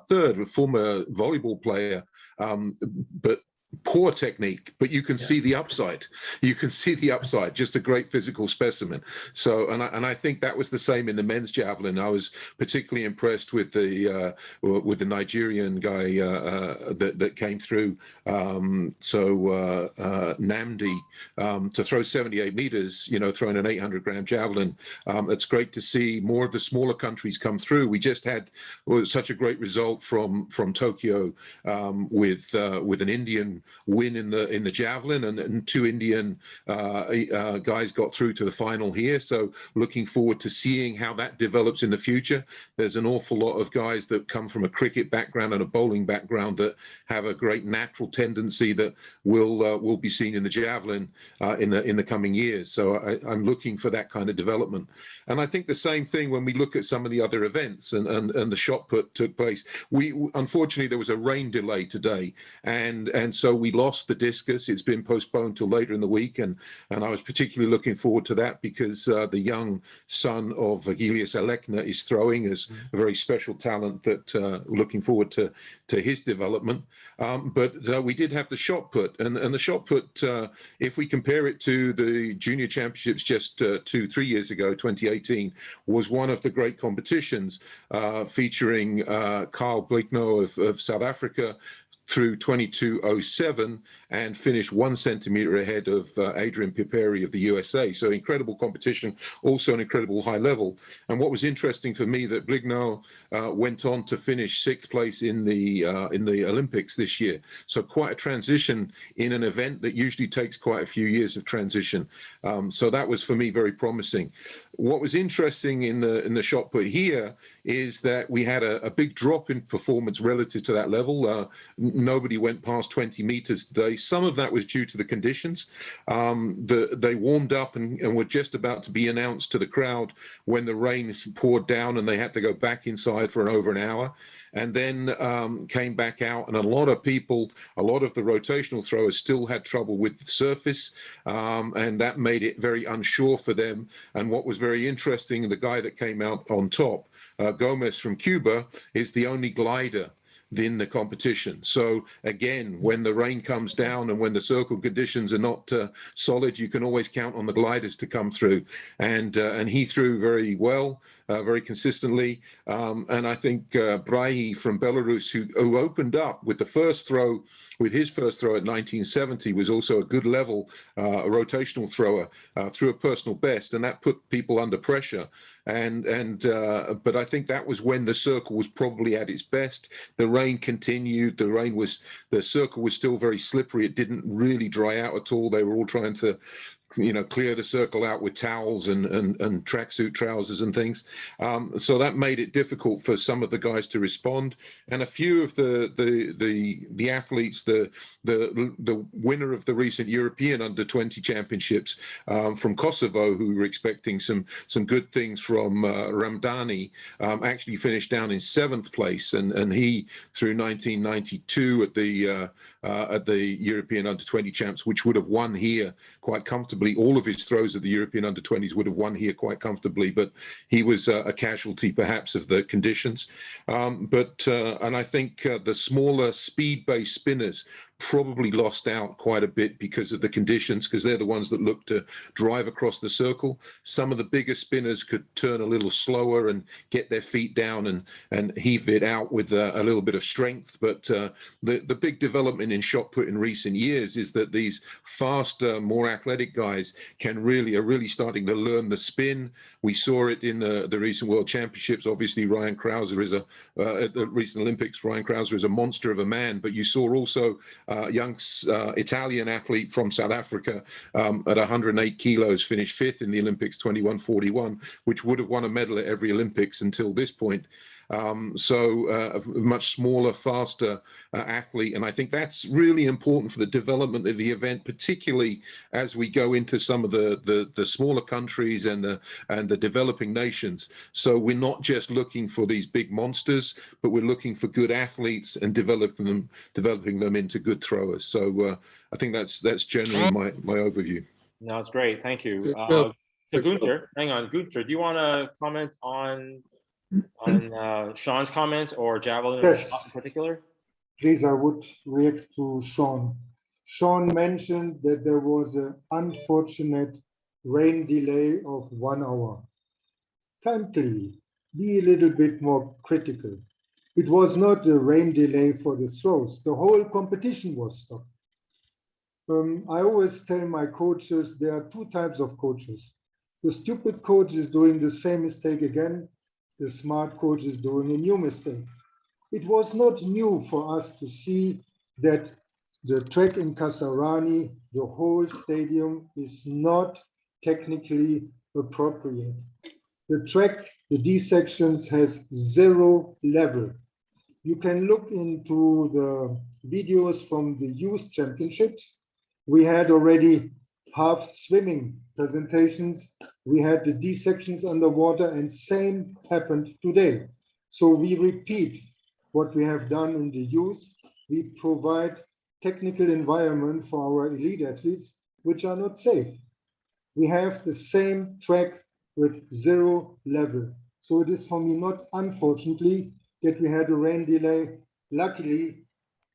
third, a former volleyball player, but poor technique, but you can see the upside. You can see the upside, just a great physical specimen. So, and I think that was the same in the men's javelin. I was particularly impressed with the Nigerian guy that came through. Namdi, to throw 78 meters, throwing an 800-gram javelin. It's great to see more of the smaller countries come through. We just had such a great result from Tokyo with an Indian win in the javelin, and two Indian guys got through to the final here. So looking forward to seeing how that develops in the future. There's an awful lot of guys that come from a cricket background and a bowling background that have a great natural tendency that will be seen in the javelin in the coming years. So I'm looking for that kind of development. And I think the same thing when we look at some of the other events and the shot put took place. Unfortunately, there was a rain delay today, and so so we lost the discus. It's been postponed till later in the week, and I was particularly looking forward to that because the young son of Gilius Alekna is throwing as a very special talent that looking forward to his development. But we did have the shot put, and the shot put, if we compare it to the junior championships just 2-3 years ago, 2018, was one of the great competitions featuring Carl Bligno of South Africa through 22:07 and finished 1 centimeter ahead of Adrian Piperi of the USA. So incredible competition, also an incredible high level. And what was interesting for me that Bligno went on to finish 6th place in the Olympics this year. So quite a transition in an event that usually takes quite a few years of transition. So that was for me very promising. What was interesting in the shot put here is that we had a big drop in performance relative to that level. Nobody went past 20 meters today. Some of that was due to the conditions. They warmed up and were just about to be announced to the crowd when the rain poured down and they had to go back inside for over an hour, and then came back out. And a lot of people, a lot of the rotational throwers still had trouble with the surface, and that made it very unsure for them. And what was very interesting, the guy that came out on top, Gomez from Cuba, is the only glider in the competition. So again, when the rain comes down and when the circle conditions are not solid, you can always count on the gliders to come through. And he threw very well, very consistently. And I think Brahi from Belarus, who opened up with the first throw, with his first throw at 1970, was also a good level, a rotational thrower, threw a personal best, and that put people under pressure. But I think that was when the circle was probably at its best. The rain continued. The circle was still very slippery. It didn't really dry out at all. They were all trying to, clear the circle out with towels and tracksuit trousers and things. So that made it difficult for some of the guys to respond. And a few of the athletes, the winner of the recent European Under-20 Championships from Kosovo, who were expecting some good things from Ramdani, actually finished down in 7th place, and he through 1992 at the European Under-20 Champs, which would have won here quite comfortably. All of his throws at the European Under-20s would have won here quite comfortably, but he was a casualty perhaps of the conditions. And I think the smaller speed-based spinners probably lost out quite a bit because of the conditions, because they're the ones that look to drive across the circle. Some of the bigger spinners could turn a little slower and get their feet down and heave it out with a little bit of strength. But the big development in shot put in recent years is that these faster, more athletic guys are really starting to learn the spin. We saw it in the recent World Championships. Obviously, Ryan Krauser is at the recent Olympics. Ryan Krauser is a monster of a man, but you saw also young Italian athlete from South Africa at 108 kilos finished 5th in the Olympics, 21:41, which would have won a medal at every Olympics until this point. A much smaller, faster athlete. And I think that's really important for the development of the event, particularly as we go into some of the smaller countries and the developing nations. So we're not just looking for these big monsters, but we're looking for good athletes and developing them into good throwers. So I think that's generally my overview. No, that's great. Thank you. Well, So Gunter, hang on. Gunter, do you want to comment on Sean's comments or javelin Yes. shot in particular? Please, I would react to Sean. Sean mentioned that there was an unfortunate rain delay of 1 hour. Kindly be a little bit more critical. It was not a rain delay for the throws. The whole competition was stopped. I always tell my coaches there are 2 types of coaches. The stupid coach is doing the same mistake again. The smart coach is doing a new mistake. It was not new for us to see that the track in Kasarani, the whole stadium is not technically appropriate. The track, the D sections has 0 level. You can look into the videos from the youth championships. We had already half swimming presentations. We had the D sections underwater, and same happened today. So we repeat what we have done in the youth. We provide technical environment for our elite athletes, which are not safe. We have the same track with 0 level. So it is for me not unfortunately that we had a rain delay. Luckily,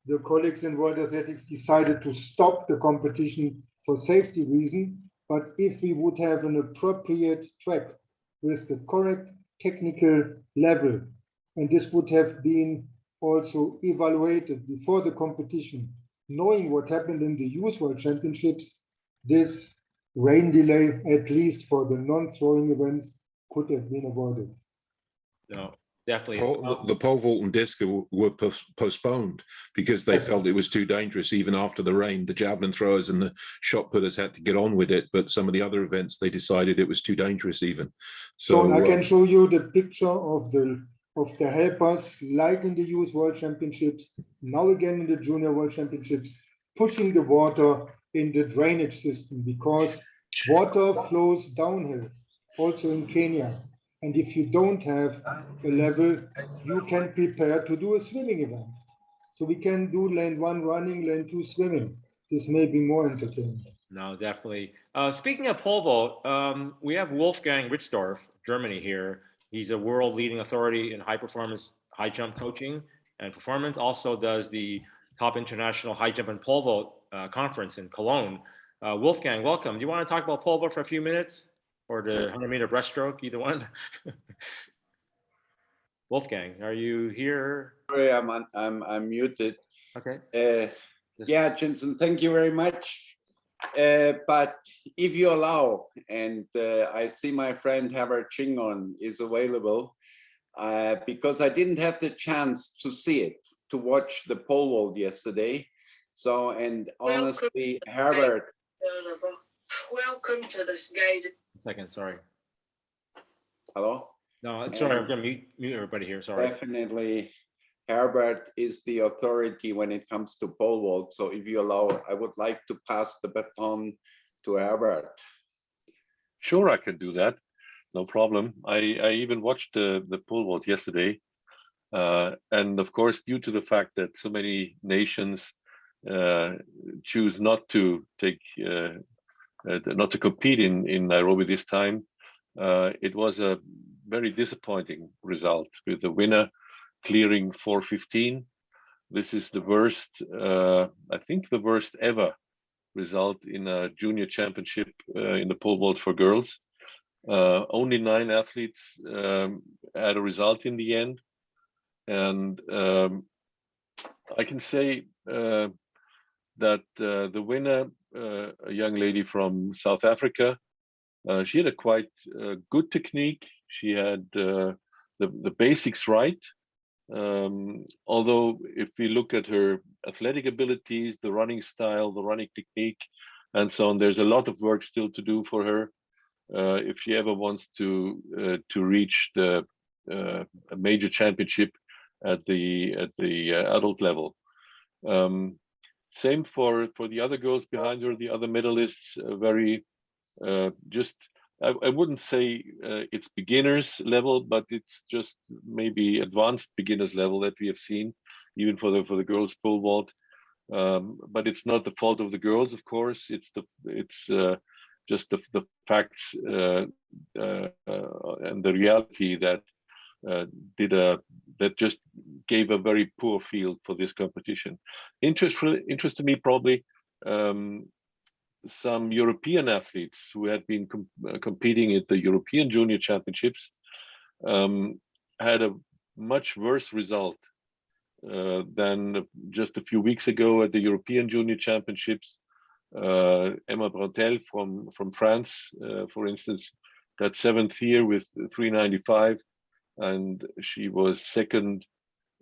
the colleagues in World Athletics decided to stop the competition for safety reasons. But if we would have an appropriate track with the correct technical level, and this would have been also evaluated before the competition, knowing what happened in the Youth World Championships, this rain delay, at least for the non-throwing events, could have been avoided. No, definitely. The pole vault and disc were postponed because they felt it was too dangerous even after the rain. The javelin throwers and the shot putters had to get on with it, but some of the other events, they decided it was too dangerous even. So I can show you the picture of the helpers, like in the Youth World Championships, now again in the Junior World Championships, pushing the water in the drainage system because water flows downhill, also in Kenya. And if you don't have a level, you can prepare to do a swimming event. So we can do lane 1 running, lane 2 swimming. This may be more entertaining. No, definitely. Speaking of pole vault, we have Wolfgang Ritzdorf, Germany here. He's a world leading authority in high performance, high jump coaching and performance. Also does the top international high jump and pole vault conference in Cologne. Wolfgang, welcome. Do you want to talk about pole vault for a few minutes? Or the 100-meter breaststroke, either one. Wolfgang, are you here? Sorry, I'm muted. Okay. Yeah, Jensen, thank you very much. But if you allow, and I see my friend Herbert Chingon is available, because I didn't have the chance to see it, to watch the pole vault yesterday. So, and honestly, Herbert. Welcome to this guided. Second, sorry. Hello? No, sorry, I'm going to mute everybody here, sorry. Definitely, Herbert is the authority when it comes to pole vault. So if you allow, I would like to pass the baton to Herbert. Sure, I can do that. No problem. I even watched the pole vault yesterday. And of course, due to the fact that so many nations choose not to take not to compete in Nairobi this time, it was a very disappointing result with the winner clearing 4:15. This is the worst, I think the worst ever result in a junior championship in the pole vault for girls. Only 9 athletes had a result in the end. And I can say that the winner, a young lady from South Africa, she had a quite good technique. She had the basics right. Although if we look at her athletic abilities, the running style, the running technique, and so on, there's a lot of work still to do for her if she ever wants to reach the a major championship at the adult level. Same for the other girls behind her, the other medalists, very just, I wouldn't say it's beginners level, but it's just maybe advanced beginners level that we have seen, even for the girls pole vault. But it's not the fault of the girls, of course. It's just the facts and the reality that that just gave a very poor field for this competition. Interest to me probably some European athletes who had been competing at the European Junior Championships had a much worse result than just a few weeks ago at the European Junior Championships. Emma Brantel from France, for instance, got 7th here with 395. And she was second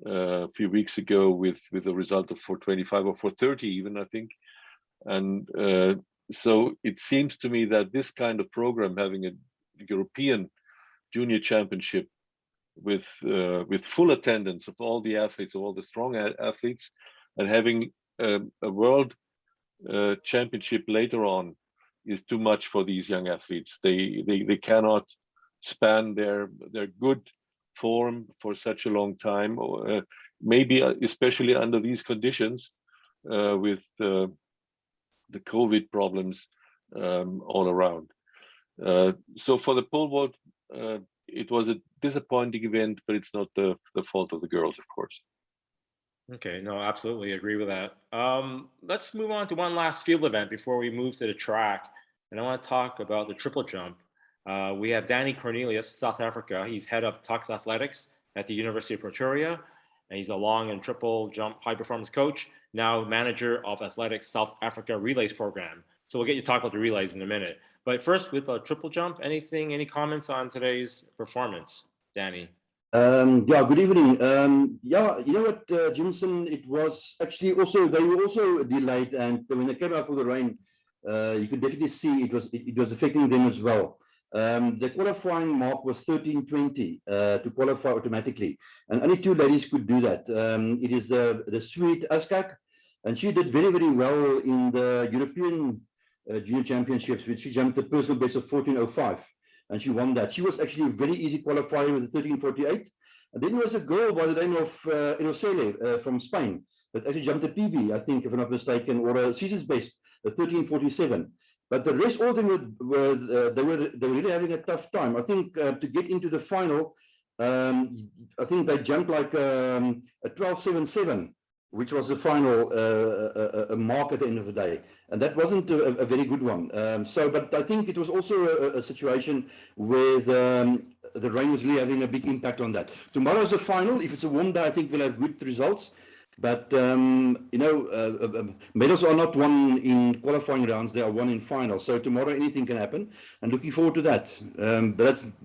a few weeks ago with a result of 425 or 430 even, I think. And so it seems to me that this kind of program, having a European Junior Championship with full attendance of all the athletes, of all the strong athletes, and having a World Championship later on is too much for these young athletes. They cannot span their good form for such a long time, or maybe especially under these conditions, with the COVID problems all around. So for the pole vault, it was a disappointing event, but it's not the fault of the girls, of course. Okay, no, absolutely agree with that. Let's move on to one last field event before we move to the track. And I want to talk about the triple jump. We have Danny Cornelius, South Africa. He's head of Tux Athletics at the University of Pretoria. And he's a long and triple jump high performance coach, now manager of Athletics South Africa Relays program. So we'll get you to talk about the relays in a minute. But first, with a triple jump, any comments on today's performance, Danny? Yeah, good evening. Yeah, you know what, Jimson, it was actually also, they were also delayed, and when they came out for the rain, you could definitely see it was affecting them as well. The qualifying mark was 13:20 to qualify automatically, and only two ladies could do that. It is the Swede Askak, and she did very, very well in the European Junior Championships, which she jumped a personal best of 14:05. And she won that. She was actually a very easy qualifier with a 13:48. And then there was a girl by the name of Erosele from Spain that actually jumped a PB, I think, if I'm not mistaken, or a season's best, a 13:47. But the rest, all of them they were really having a tough time. I think to get into the final, I think they jumped like a 12:77, which was the final mark at the end of the day. And that wasn't a very good one. But I think it was also a situation where the rain was really having a big impact on that. Tomorrow's the final. If it's a warm day, I think we'll have good results. But, you know, medals are not won in qualifying rounds. They are won in finals. So tomorrow anything can happen. And looking forward to that.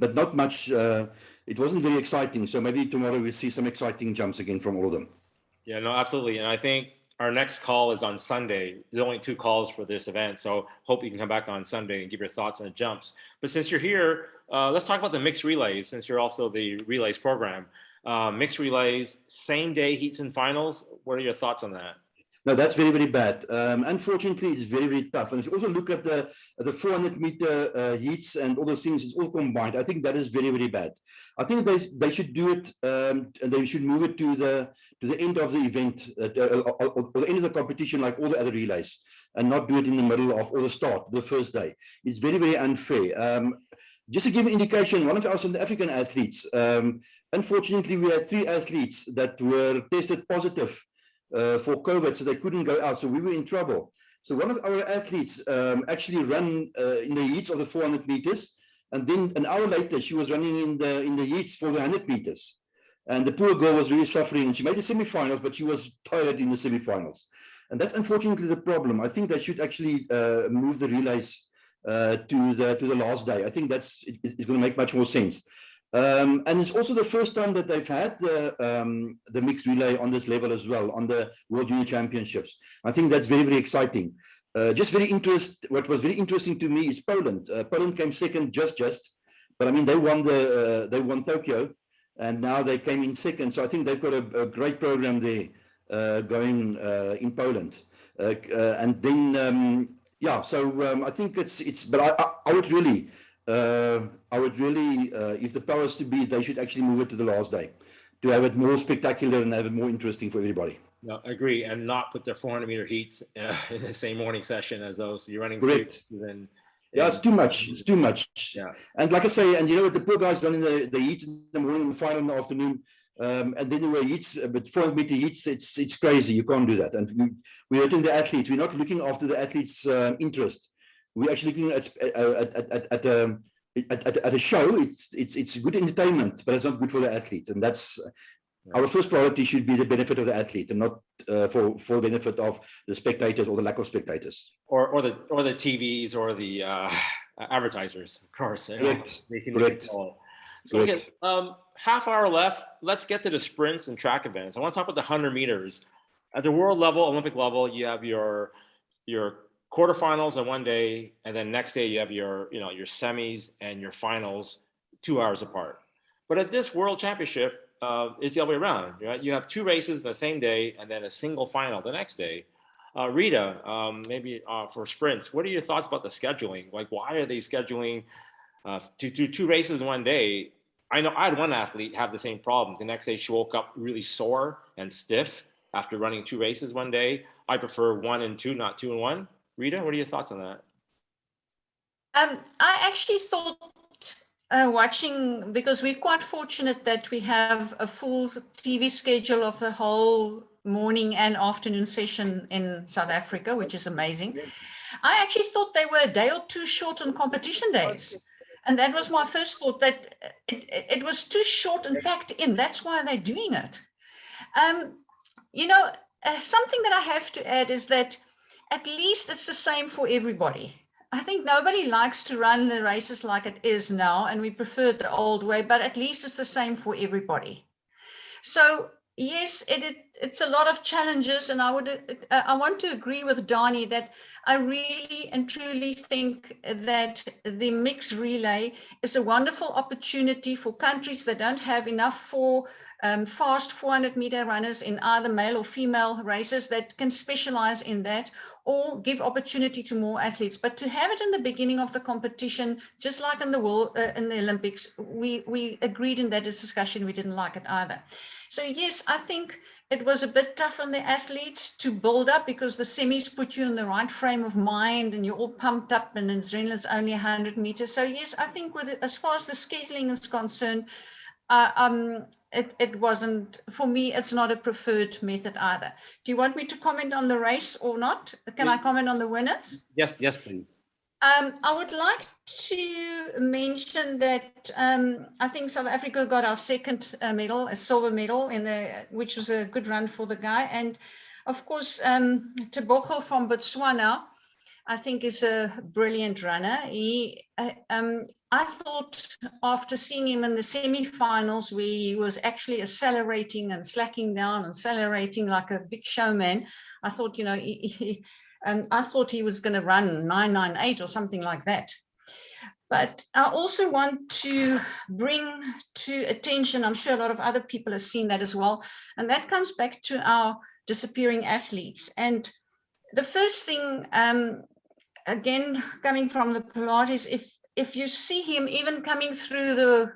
But not much. It wasn't very exciting. So maybe tomorrow we'll see some exciting jumps again from all of them. Yeah, no, absolutely. And I think our next call is on Sunday. There's only 2 calls for this event. So hope you can come back on Sunday and give your thoughts on the jumps. But since you're here, let's talk about the mixed relays, since you're also the relays program. Mixed relays, same day heats and finals. What are your thoughts on that? No, that's very, very bad. Unfortunately, it's very, very tough. And if you also look at the 400-meter heats and all those things, it's all combined. I think that is very, very bad. I think they should do it, and they should move it to the end of the event, or the end of the competition, like all the other relays, and not do it in the middle of or the start, the first day. It's very, very unfair. Just to give an indication, one of our South African athletes, unfortunately, we had 3 athletes that were tested positive for COVID, so they couldn't go out. So we were in trouble. So one of our athletes actually ran in the heats of the 400 meters. And then an hour later, she was running in the heats for the 100 meters. And the poor girl was really suffering. She made the semifinals, but she was tired in the semifinals. And that's unfortunately the problem. I think they should actually move the relays to the last day. I think it's going to make much more sense. And it's also the first time that they've had the mixed relay on this level as well, on the World Junior Championships. I think that's very, very exciting. What was very interesting to me is Poland. Poland came second just, but I mean, they won Tokyo, and now they came in second. So I think they've got a great program there going in Poland. And then, yeah, so I think but I would really, if the powers to be, they should actually move it to the last day to have it more spectacular and have it more interesting for everybody. No, I agree, and not put their 400-meter heats in the same morning session as those. So you're running Correct. Then, yeah, it's too much. It's too much. Yeah. And like I say, and you know what, the poor guys running the heats in the morning and the final in the afternoon, and then there were heats, but 400-meter heats, it's crazy. You can't do that. And we're hurting the athletes. We're not looking after the athletes' interest. We're actually looking at a show. It's good entertainment, but it's not good for the athlete. And that's our first priority should be the benefit of the athlete, and not for the benefit of the spectators or the lack of spectators. Or the TVs or the advertisers, of course. Correct. Correct. So okay, half hour left. Let's get to the sprints and track events. I want to talk about the 100 meters. At the world level, Olympic level, you have your quarterfinals on one day, and then next day you have your semis and your finals 2 hours apart. But at this World Championship, it's the other way around. Right? You have 2 races the same day and then a single final the next day. Rita, maybe for sprints, what are your thoughts about the scheduling? Like, why are they scheduling to do 2 races in one day? I know I had one athlete have the same problem. The next day she woke up really sore and stiff after running 2 races one day. I prefer 1 and 2, not 2 and 1. Rita, what are your thoughts on that? I actually thought watching, because we're quite fortunate that we have a full TV schedule of the whole morning and afternoon session in South Africa, which is amazing. I actually thought they were a day or two short on competition days. And that was my first thought, that it was too short and packed in. That's why they're doing it. You know, something that I have to add is that at least it's the same for everybody. I think nobody likes to run the races like it is now, and we prefer the old way, but at least it's the same for everybody. So yes, it's a lot of challenges, and I want to agree with Donnie that I really and truly think that the mixed relay is a wonderful opportunity for countries that don't have enough for fast 400-meter runners in either male or female races that can specialize in that, or give opportunity to more athletes. But to have it in the beginning of the competition, just like in the Olympics, we agreed in that discussion, we didn't like it either. So yes, I think it was a bit tough on the athletes to build up, because the semis put you in the right frame of mind and you're all pumped up, and adrenaline's only 100 meters. So yes, I think with it, as far as the scheduling is concerned, it wasn't, for me, it's not a preferred method either. Do you want me to comment on the race or not? Can I comment on the winners? Yes, please. I would like to mention that I think South Africa got our second medal, a silver medal, which was a good run for the guy. And of course, Tebogo from Botswana, I think, is a brilliant runner. I thought after seeing him in the semi-finals, where he was actually accelerating and slacking down and accelerating like a big showman, I thought, you know, I thought he was going to run 998 or something like that. But I also want to bring to attention, I'm sure a lot of other people have seen that as well, and that comes back to our disappearing athletes. And the first thing, again, coming from the Pilates, if you see him even coming through the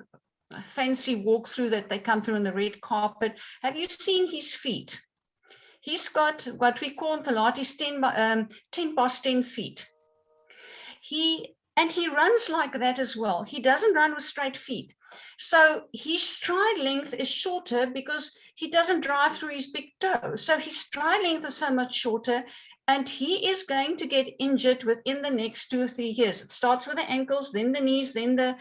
fancy walkthrough that they come through in the red carpet, have you seen his feet? He's got what we call in Pilates 10 past 10 feet. He runs like that as well. He doesn't run with straight feet. So his stride length is shorter because he doesn't drive through his big toe. So his stride length is so much shorter, and he is going to get injured within the next 2 or 3 years. It starts with the ankles, then the knees, then the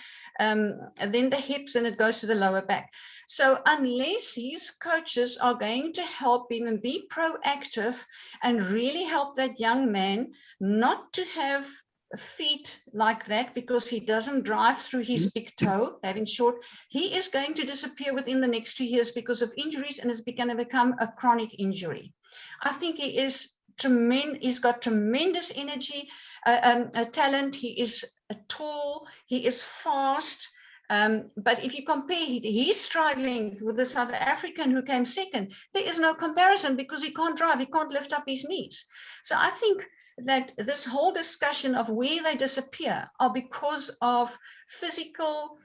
hips, and it goes to the lower back. So unless his coaches are going to help him and be proactive and really help that young man not to have feet like that, because he doesn't drive through his big toe, having short, he is going to disappear within the next 2 years because of injuries, and it's going to become a chronic injury. I think he is tremendous. He's got tremendous energy, talent. He is tall, he is fast. But if you compare his stride length with the South African who came second, there is no comparison, because he can't drive, he can't lift up his knees. So I think that this whole discussion of where they disappear are because of physical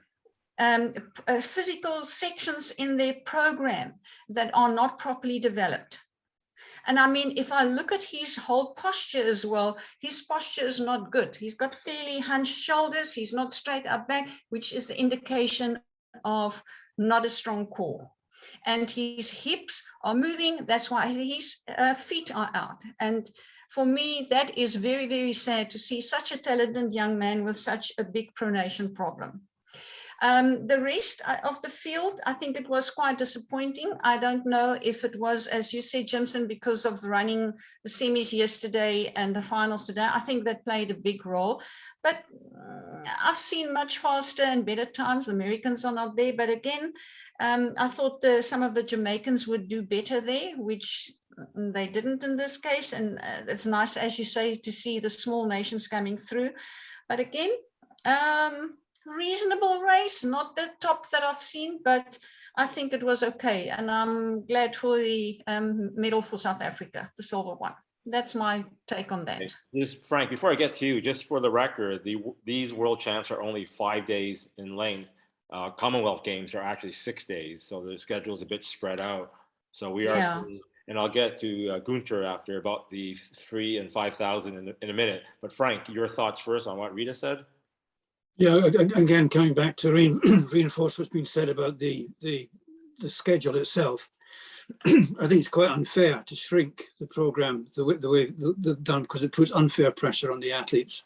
sections in their program that are not properly developed. And I mean, if I look at his whole posture as well, his posture is not good. He's got fairly hunched shoulders. He's not straight up back, which is the indication of not a strong core. And his hips are moving. That's why his feet are out. And for me, that is very, very sad to see such a talented young man with such a big pronation problem. The rest of the field, I think it was quite disappointing. I don't know if it was, as you said, Jimson, because of running the semis yesterday and the finals today. I think that played a big role. But I've seen much faster and better times. The Americans are not there. But again, I thought some of the Jamaicans would do better there, which they didn't in this case. And it's nice, as you say, to see the small nations coming through. But again, reasonable race, not the top that I've seen, but I think it was okay. And I'm glad for the medal for South Africa, the silver one. That's my take on that. Just Frank, before I get to you, just for the record, these world champs are only 5 days in length. Commonwealth Games are actually 6 days, so the schedule is a bit spread out. So we are and I'll get to Gunter after about the 3 and 5,000 in a minute. But Frank, your thoughts first on what Rita said? Yeah, again, coming back to reinforce what's been said about the schedule itself. I think it's quite unfair to shrink the program the way they've done, because it puts unfair pressure on the athletes.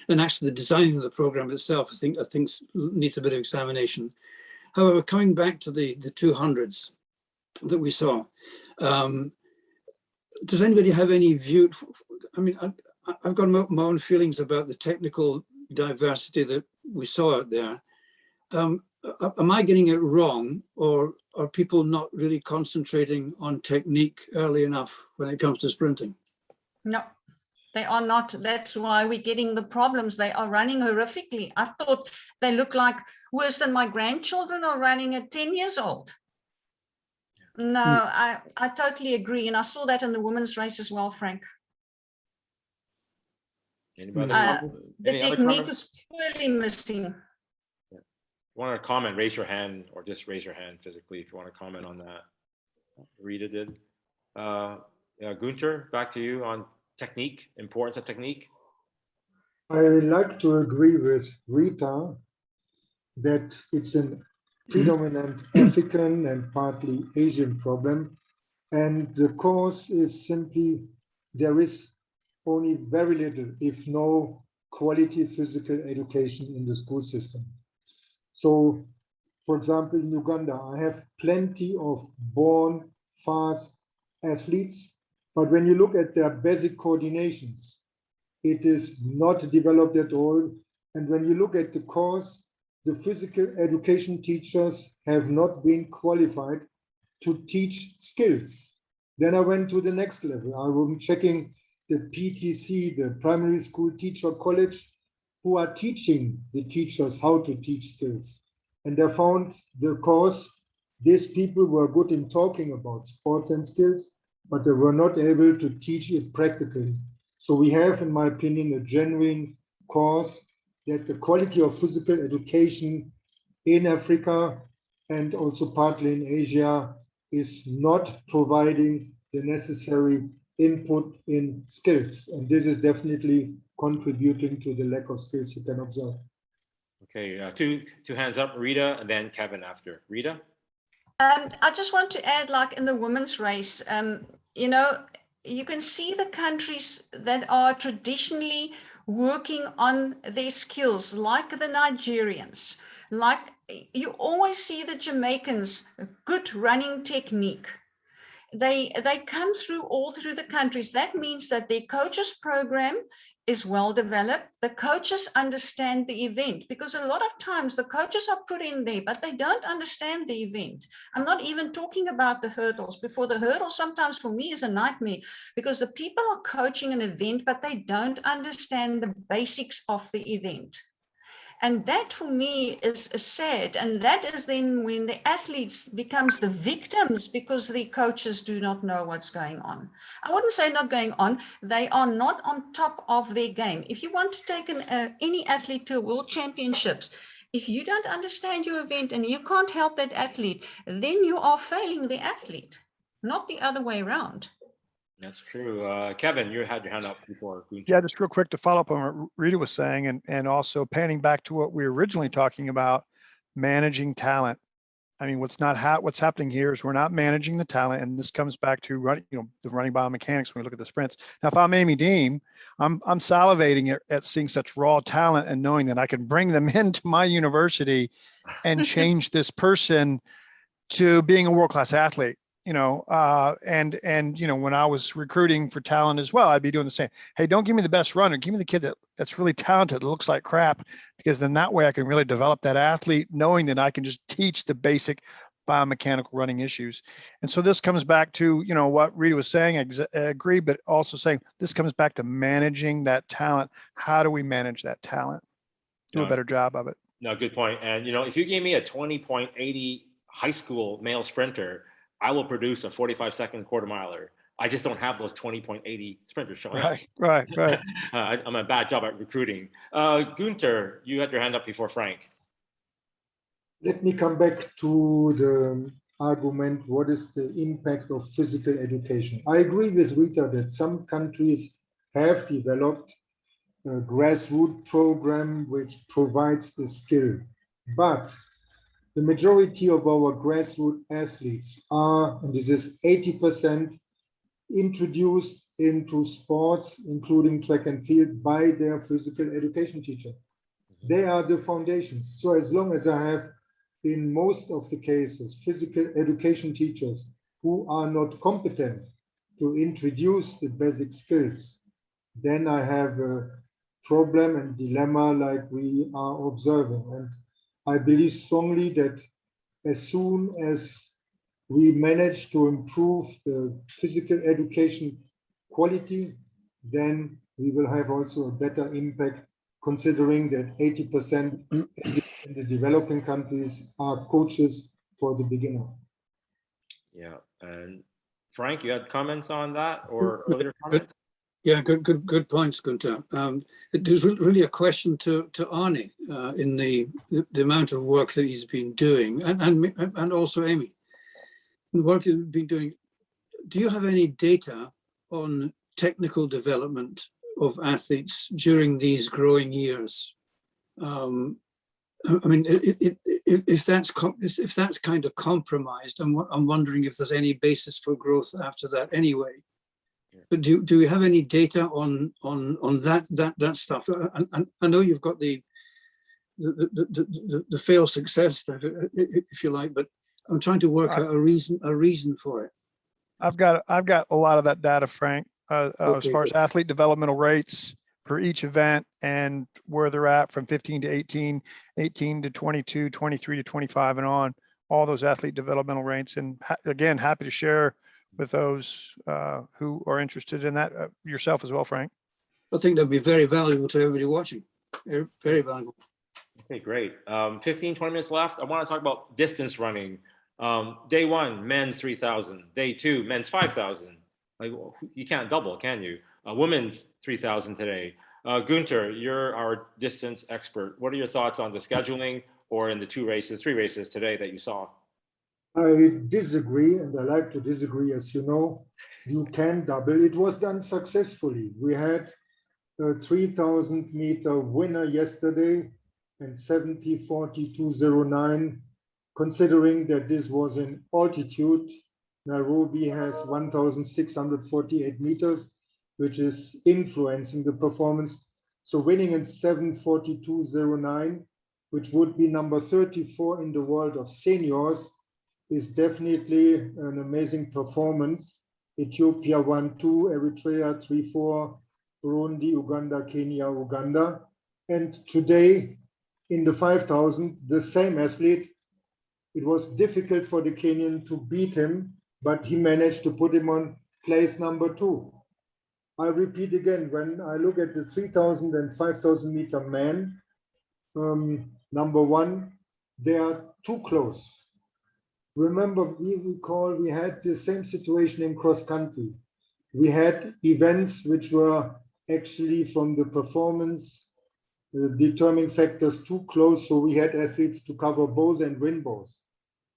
And actually, the design of the program itself, I think needs a bit of examination. However, coming back to the 200s that we saw, does anybody have any view? I mean, I've got my own feelings about the technical diversity that we saw out there. Am I getting it wrong, or are people not really concentrating on technique early enough when it comes to sprinting? No, they are not. That's why we're getting the problems. They are running horrifically. I thought they look like worse than my grandchildren are running at 10 years old. No, I totally agree. And I saw that in the women's race as well, Frank. Anybody? The technique is clearly missing. Yeah. If you want to comment, raise your hand, or just raise your hand physically if you want to comment on that. Rita did. Yeah, Gunter, back to you on technique, importance of technique. I like to agree with Rita that it's a predominant African and partly Asian problem. And the cause is simply there is only very little, if no, quality physical education in the school system. So, for example, in Uganda, I have plenty of born fast athletes, but when you look at their basic coordinations, it is not developed at all. And when you look at the course, the physical education teachers have not been qualified to teach skills. Then I went to the next level. I was checking the PTC, the Primary School Teacher College, who are teaching the teachers how to teach skills. And I found the course, these people were good in talking about sports and skills, but they were not able to teach it practically. So we have, in my opinion, a genuine cause that the quality of physical education in Africa and also partly in Asia is not providing the necessary input in skills. And this is definitely contributing to the lack of skills you can observe. Okay, two hands up, Rita, and then Kevin after. Rita? I just want to add, like in the women's race, you know, you can see the countries that are traditionally working on their skills, like the Nigerians, like you always see the Jamaicans, good running technique. They come through all through the countries. That means that their coaches program is well developed. The coaches understand the event, because a lot of times the coaches are put in there, but they don't understand the event. I'm not even talking about the hurdles. Before the hurdles, sometimes for me is a nightmare, because the people are coaching an event, but they don't understand the basics of the event. And that for me is sad. And that is then when the athletes becomes the victims, because the coaches do not know what's going on. I wouldn't say not going on. They are not on top of their game. If you want to take any athlete to world championships, if you don't understand your event and you can't help that athlete, then you are failing the athlete, not the other way around. That's true. Kevin, you had your hand up before. Yeah, just real quick to follow up on what Rita was saying, and also panning back to what we were originally talking about, managing talent. I mean, what's happening here is we're not managing the talent, and this comes back to running, the running biomechanics when we look at the sprints. Now, if I'm Amy Deem, I'm salivating at seeing such raw talent and knowing that I can bring them into my university and change this person to being a world-class athlete. And when I was recruiting for talent as well, I'd be doing the same. Hey, don't give me the best runner. Give me the kid that's really talented, looks like crap, because then that way I can really develop that athlete, knowing that I can just teach the basic biomechanical running issues. And so this comes back to, what Rita was saying, I agree, but also saying this comes back to managing that talent. How do we manage that talent? Do a better job of it. No, good point. And, if you gave me a 20.80 high school male sprinter, I will produce a 45-second quarter miler. I just don't have those 20.80 sprinters showing up. Right. I'm a bad job at recruiting. Gunter, you had your hand up before Frank. Let me come back to the argument, what is the impact of physical education? I agree with Rita that some countries have developed a grassroots program which provides the skill, but the majority of our grassroots athletes are, and this is 80%, introduced into sports, including track and field, by their physical education teacher. They are the foundations. So as long as I have, in most of the cases, physical education teachers who are not competent to introduce the basic skills, then I have a problem and dilemma like we are observing. And I believe strongly that as soon as we manage to improve the physical education quality, then we will have also a better impact, considering that 80% in the developing countries are coaches for the beginner. Yeah, and Frank, you had comments on that or earlier comments? Yeah, good points, Gunter. It was really a question to Arnie in the amount of work that he's been doing, and also Amy. The work you've been doing, do you have any data on technical development of athletes during these growing years? I mean, if that's kind of compromised, I'm wondering if there's any basis for growth after that anyway. But do we have any data on that stuff? And I know you've got the fail success, if you like, but I'm trying to work out a reason for it. I've got a lot of that data, Frank, Okay, as far as athlete developmental rates for each event and where they're at from 15 to 18, 18 to 22, 23 to 25 and on, all those athlete developmental rates. And again, happy to share with those who are interested in that, yourself as well, Frank. I think that'd be very valuable to everybody watching. Very valuable. Okay, great. 15, 20 minutes left. I want to talk about distance running. Day one, men's 3,000. Day two, men's 5,000. Like, you can't double, can you? Women's 3,000 today. Gunter, you're our distance expert. What are your thoughts on the scheduling or in the three races today that you saw? I disagree, and I like to disagree. As you know, you can double. It was done successfully. We had a 3,000 meter winner yesterday and 70:42:09. Considering that this was in altitude, Nairobi has 1,648 meters, which is influencing the performance. So winning in 7:42:09, which would be number 34 in the world of seniors, is definitely an amazing performance. Ethiopia 1-2, Eritrea 3-4, Burundi, Uganda, Kenya, Uganda. And today in the 5,000, the same athlete, it was difficult for the Kenyan to beat him, but he managed to put him on place number 2. I repeat again, when I look at the 3,000 and 5,000 meter men, number 1, they are too close. Remember, we recall we had the same situation in cross country. We had events which were actually from the performance determining factors too close, so we had athletes to cover both and win both.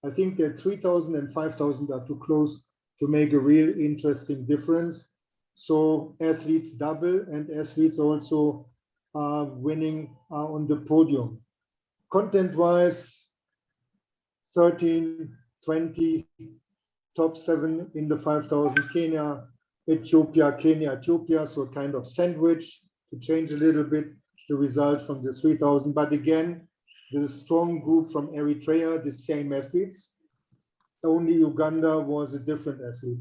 I think that 3,000 and 5,000 are too close to make a real interesting difference. So athletes double and athletes also are winning on the podium. Content-wise, 13, 20, top 7 in the 5,000, Kenya, Ethiopia, so a kind of sandwich to change a little bit the result from the 3,000. But again, the strong group from Eritrea, the same athletes. Only Uganda was a different athlete.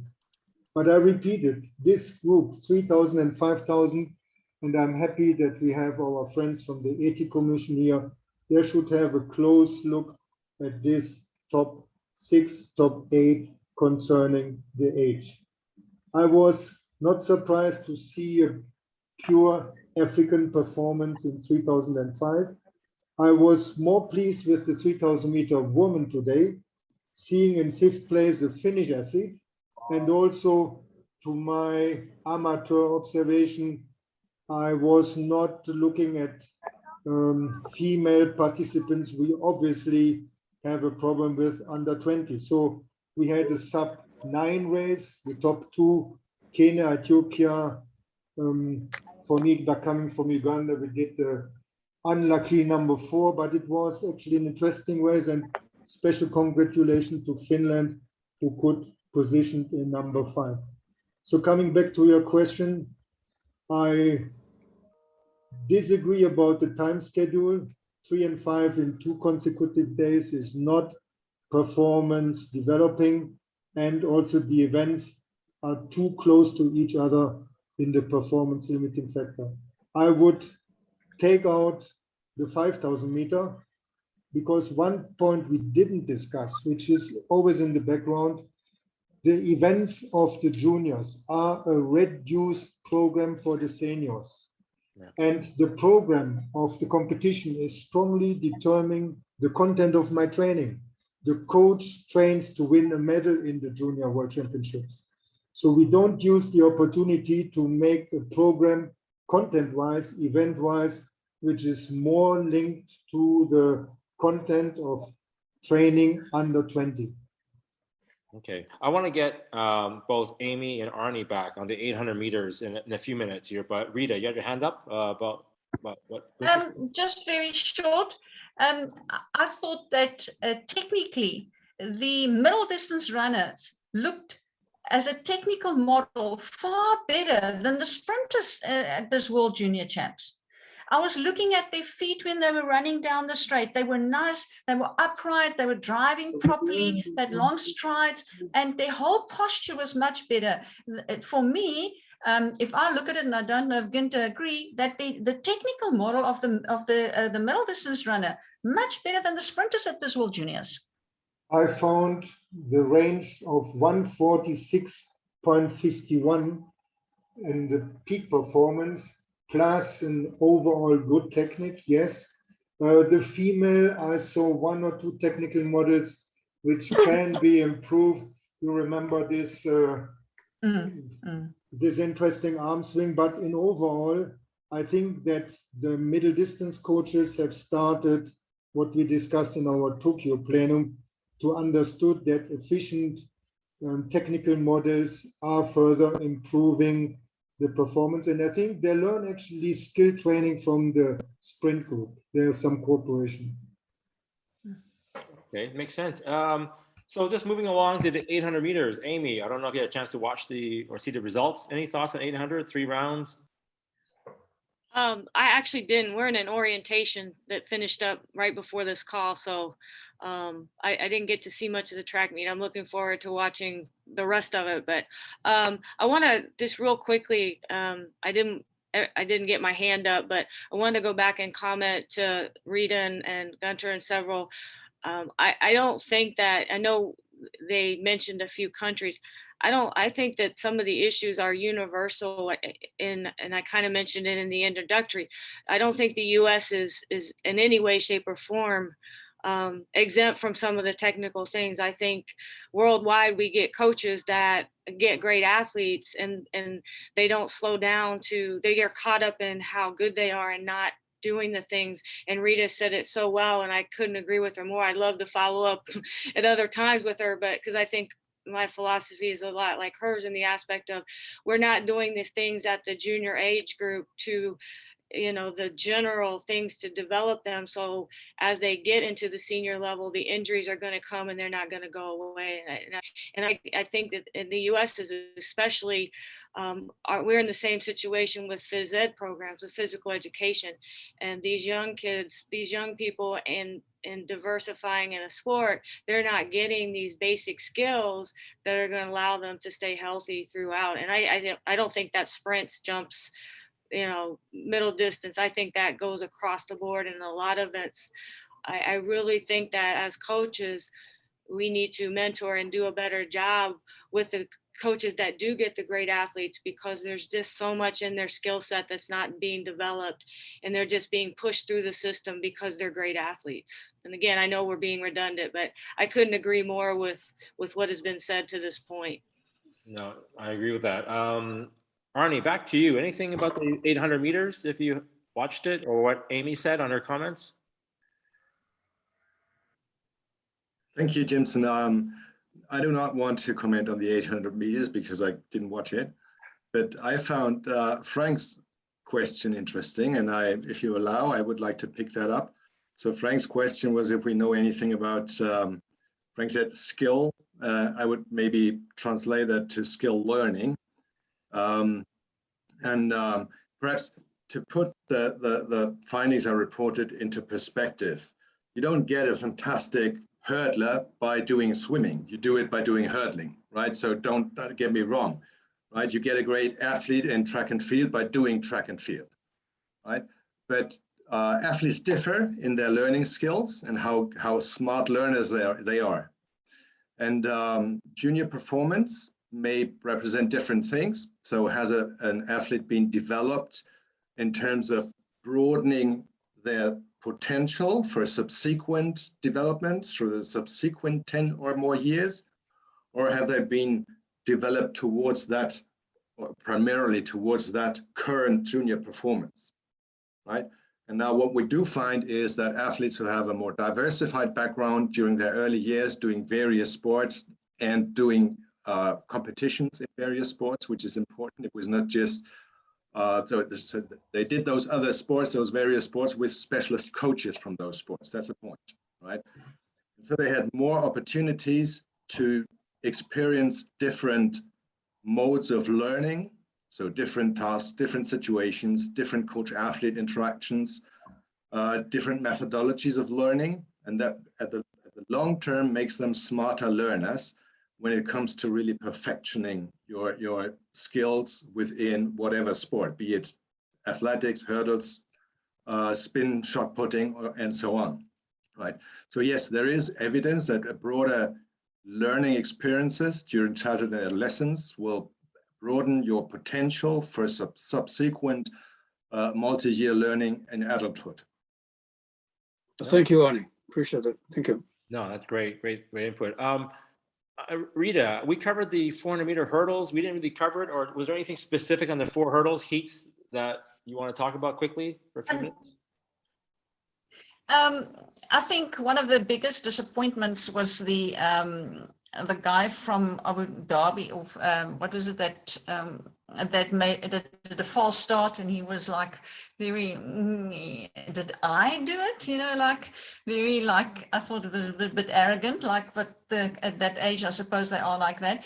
But I repeated, this group, 3,000 and 5,000, and I'm happy that we have our friends from the EACA Commission here. They should have a close look at this top 6, top 8 concerning the age. I was not surprised to see a pure African performance in 3005. I was more pleased with the 3,000 meter woman today, seeing in 5th place a Finnish athlete, and also to my amateur observation, I was not looking at female participants. We obviously have a problem with under 20. So We had a sub-9 race, the top two, Kenya, Ethiopia. For me, coming from Uganda, we did the unlucky number 4, but it was actually an interesting race, and special congratulations to Finland, who could position in number 5. So coming back to your question, I disagree about the time schedule. 3 and 5 in 2 consecutive days is not performance developing, and also the events are too close to each other in the performance limiting factor. I would take out the 5,000 meter, because one point we didn't discuss, which is always in the background, the events of the juniors are a reduced program for the seniors. Yeah. And the program of the competition is strongly determining the content of my training. The coach trains to win a medal in the Junior World Championships. So we don't use the opportunity to make a program content-wise, event-wise, which is more linked to the content of training under 20. Okay, I want to get both Amy and Arnie back on the 800 meters in a few minutes here, but Rita, you have your hand up about what? Just very short. I thought that technically the middle distance runners looked as a technical model far better than the sprinters at this World Junior Champs. I was looking at their feet when they were running down the straight. They were nice, they were upright, they were driving properly, they had long strides, and their whole posture was much better. For me, if I look at it, and I don't know if Gunter agree, that the technical model of the middle distance runner much better than the sprinters at this World Juniors. I found the range of 146.51 in the peak performance, plus an overall good technique, yes. The female, I saw 1 or 2 technical models which can be improved. You remember this this interesting arm swing, but in overall, I think that the middle distance coaches have started what we discussed in our Tokyo plenum, to understood that efficient technical models are further improving the performance. And I think they learn actually skill training from the sprint group. There's some cooperation. Okay, makes sense. So just moving along to the 800 meters, Amy, I don't know if you had a chance to watch or see the results. Any thoughts on 800, 3 rounds? I actually didn't. We're in an orientation that finished up right before this call, so I didn't get to see much of the track meet. I'm looking forward to watching the rest of it, but I want to just real quickly, I didn't get my hand up, but I wanted to go back and comment to Rita and Gunter and several. I don't think that, I know they mentioned a few countries. I think that some of the issues are universal, and I kind of mentioned it in the introductory. I don't think the US is in any way, shape, or form exempt from some of the technical things. I think worldwide we get coaches that get great athletes and they don't slow down they get caught up in how good they are and not doing the things. And Rita said it so well, and I couldn't agree with her more. I'd love to follow up at other times with her, but because I think my philosophy is a lot like hers in the aspect of we're not doing these things at the junior age group to, the general things to develop them. So as they get into the senior level, the injuries are going to come and they're not going to go away. And I think that in the US is especially, we're in the same situation with phys ed programs, with physical education. And these young kids, these young people in diversifying in a sport, they're not getting these basic skills that are going to allow them to stay healthy throughout. And I don't think that sprints, jumps, middle distance, I think that goes across the board in a lot of events. I really think that as coaches, we need to mentor and do a better job with the coaches that do get the great athletes, because there's just so much in their skill set that's not being developed, and they're just being pushed through the system because they're great athletes. And again, I know we're being redundant, but I couldn't agree more with what has been said to this point. No, I agree with that. Arnie, back to you. Anything about the 800 meters, if you watched it, or what Amy said on her comments? Thank you, Jimson. I do not want to comment on the 800 meters because I didn't watch it, but I found Frank's question interesting, and if you allow, I would like to pick that up. So Frank's question was if we know anything about, Frank said skill. I would maybe translate that to skill learning. Perhaps to put the findings I reported into perspective, you don't get a fantastic hurdler by doing swimming. You do it by doing hurdling, right? So don't get me wrong, right? You get a great athlete in track and field by doing track and field, right? But athletes differ in their learning skills and how smart learners they are. And junior performance may represent different things. So has an athlete been developed in terms of broadening their potential for subsequent development through the subsequent 10 or more years? Or have they been developed towards that, or primarily towards that current junior performance, right? And now what we do find is that athletes who have a more diversified background during their early years, doing various sports and doing competitions in various sports, which is important. It was not just, so they did those other sports, those various sports with specialist coaches from those sports. That's the point, right? And so they had more opportunities to experience different modes of learning. So different tasks, different situations, different coach-athlete interactions, different methodologies of learning, and that at the long term makes them smarter learners when it comes to really perfectioning your skills within whatever sport, be it athletics, hurdles, spin, shot putting, and so on, right? So yes, there is evidence that a broader learning experiences during childhood and adolescence will broaden your potential for subsequent multi-year learning in adulthood. Thank you, Arnie. Appreciate it. Thank you. No, that's great input. Rita, we covered the 400-meter hurdles. We didn't really cover it, or was there anything specific on the 4 hurdles heats that you want to talk about quickly for a few minutes? I think one of the biggest disappointments was the guy from Abu Dhabi, what was it that made the false start, and he was like very, did I do it? You know, like very, like I thought it was a bit arrogant, like, but at that age, I suppose they are like that.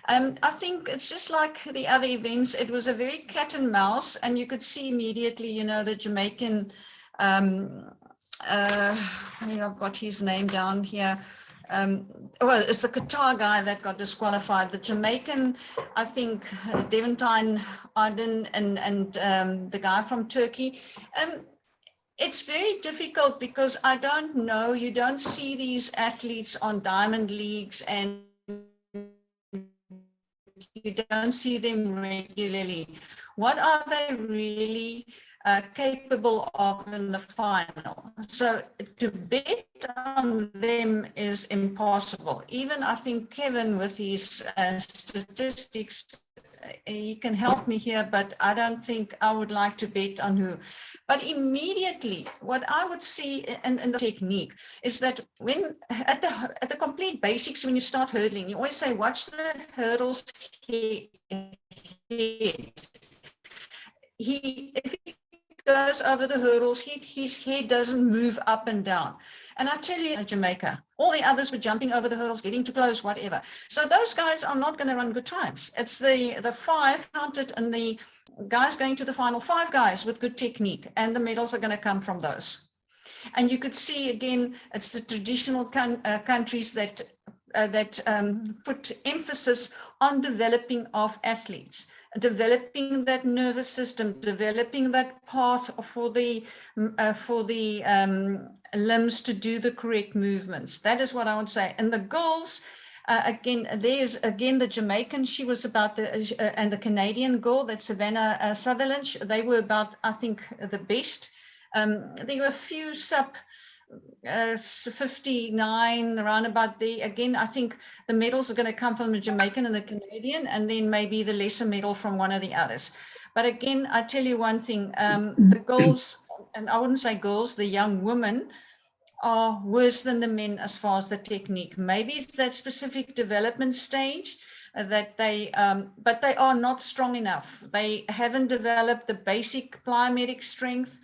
I think it's just like the other events. It was a very cat and mouse, and you could see immediately, you know, the Jamaican. I've got his name down here. Well, it's the Qatar guy that got disqualified. The Jamaican, I think, Devantine Arden and the guy from Turkey. It's very difficult because I don't know, you don't see these athletes on diamond leagues and you don't see them regularly. What are they really capable of in the final? So to bet on them is impossible. Even I think Kevin with his statistics, he can help me here, but I don't think I would like to bet on who. But immediately, what I would see in the technique is that when at the complete basics, when you start hurdling, you always say, watch the hurdles head. If he goes over the hurdles, his head doesn't move up and down. And I tell you, Jamaica, all the others were jumping over the hurdles, getting too close, whatever. So those guys are not going to run good times. It's the 5 counted and the guys going to the final, 5 guys with good technique, and the medals are going to come from those. And you could see again, it's the traditional countries that put emphasis on developing of athletes, developing that nervous system, developing that path for the limbs to do the correct movements. That is what I would say. And the girls, again, there's again the Jamaican. She was about and the Canadian girl, that Savannah Sutherland. They were about, I think, the best. There were a few sub 59 around about there. Again, I think the medals are going to come from the Jamaican and the Canadian, and then maybe the lesser medal from one of the others. But again, I tell you one thing, the girls, and I wouldn't say girls, the young women are worse than the men as far as the technique. Maybe it's that specific development stage that they, but they are not strong enough. They haven't developed the basic plyometric strength.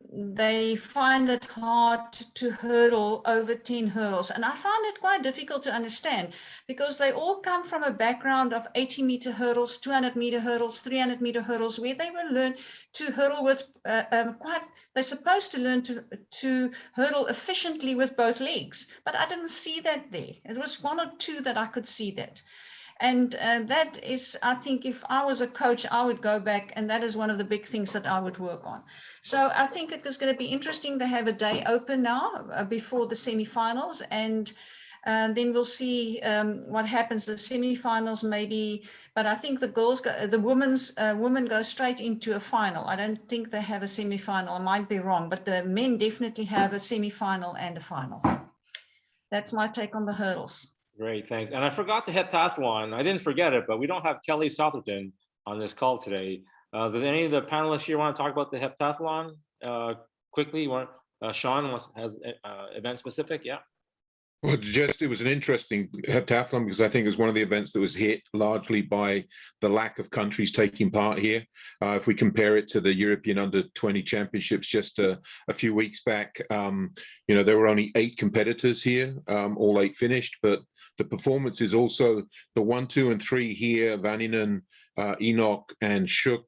They find it hard to hurdle over 10 hurdles. And I find it quite difficult to understand because they all come from a background of 80-meter hurdles, 200-meter hurdles, 300-meter hurdles, where they will learn to hurdle with they're supposed to learn to hurdle efficiently with both legs. But I didn't see that there. It was one or two that I could see that. And that is, I think, if I was a coach, I would go back, and that is one of the big things that I would work on. So I think it is going to be interesting to have a day open now before the semifinals, and then we'll see what happens. The semifinals maybe, but I think the girls, women go straight into a final. I don't think they have a semifinal. I might be wrong, but the men definitely have a semifinal and a final. That's my take on the hurdles. Great, thanks. And I forgot the heptathlon. I didn't forget it, but we don't have Kelly Southerton on this call today. Does any of the panelists here want to talk about the heptathlon quickly? Sean has event specific, yeah? Well, just it was an interesting heptathlon because I think it was one of the events that was hit largely by the lack of countries taking part here. If we compare it to the European Under-20 Championships just a few weeks back, you know, there were only 8 competitors here, all 8 finished, but the performances also, the 1, 2, and 3 here, Vaninen, Enoch and Shook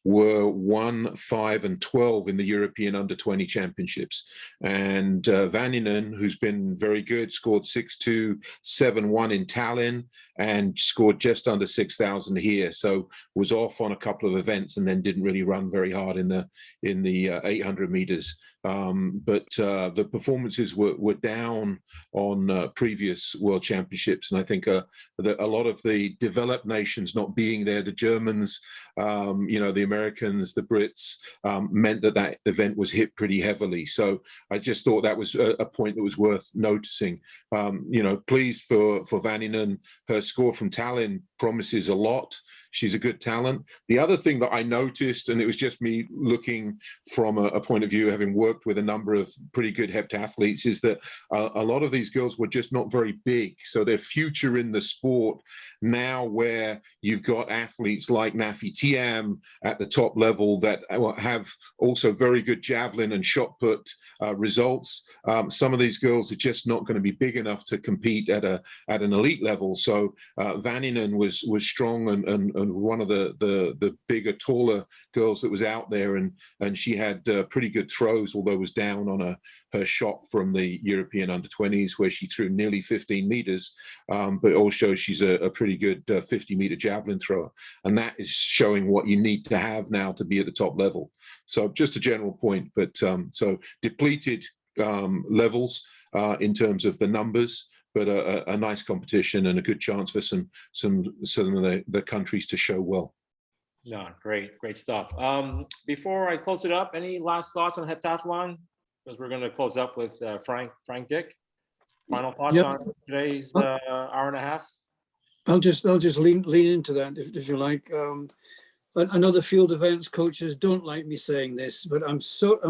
were 1, 5, and 12 in the European Under-20 Championships. And Vaninen, who's been very good, scored 6.2, 7.1 in Tallinn and scored just under 6,000 here. So was off on a couple of events and then didn't really run very hard in the 800 meters. But the performances were down on previous World Championships, and I think that a lot of the developed nations not being there, the Germans, you know, the Americans, the Brits, meant that event was hit pretty heavily. So I just thought that was a point that was worth noticing. You know, pleased for Vaninen. Her score from Tallinn promises a lot. She's a good talent. The other thing that I noticed, and it was just me looking from a point of view, having worked with a number of pretty good heptathletes, is that a lot of these girls were just not very big. So their future in the sport now, where you've got athletes like Nafi Tiam at the top level that have also very good javelin and shot put results. Some of these girls are just not going to be big enough to compete at an elite level. So Vaninen was strong and one of the bigger, taller girls that was out there, and she had pretty good throws, although was down on her shot from the European Under-20s, where she threw nearly 15 meters, but also she's a pretty good 50-meter javelin thrower, and that is showing what you need to have now to be at the top level. So just a general point, but so depleted levels in terms of the numbers, but a nice competition and a good chance for some of the countries to show well. No, great stuff. Before I close it up, any last thoughts on heptathlon? Because we're going to close up with Frank Dick. Final thoughts on today's hour and a half. I'll just lean into that if you like. I know the field events coaches don't like me saying this, but I'm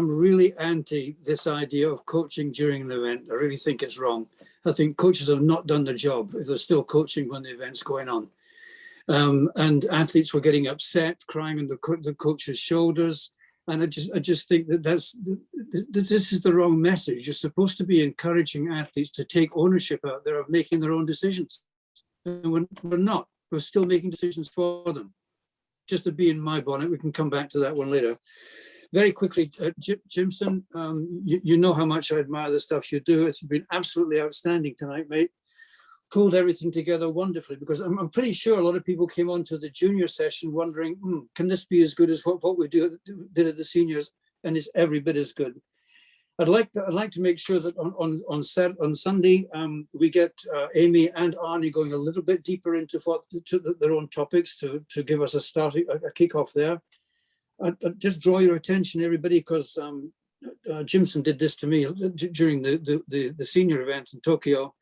really anti this idea of coaching during an event. I really think it's wrong. I think coaches have not done their job if they're still coaching when the event's going on. And athletes were getting upset, crying on the coach's shoulders. And I just think that this is the wrong message. You're supposed to be encouraging athletes to take ownership out there of making their own decisions. And we're not. We're still making decisions for them. Just to be in my bonnet, we can come back to that one later. Very quickly, Jimson, you know how much I admire the stuff you do. It's been absolutely outstanding tonight, mate. Pulled everything together wonderfully, because I'm pretty sure a lot of people came on to the junior session wondering, can this be as good as what we did at the seniors? And it's every bit as good. I'd like to make sure that on Sunday we get Amy and Arnie going a little bit deeper into their own topics to give us a kickoff there. I'd just draw your attention, everybody, because Jimson did this to me during the senior event in Tokyo.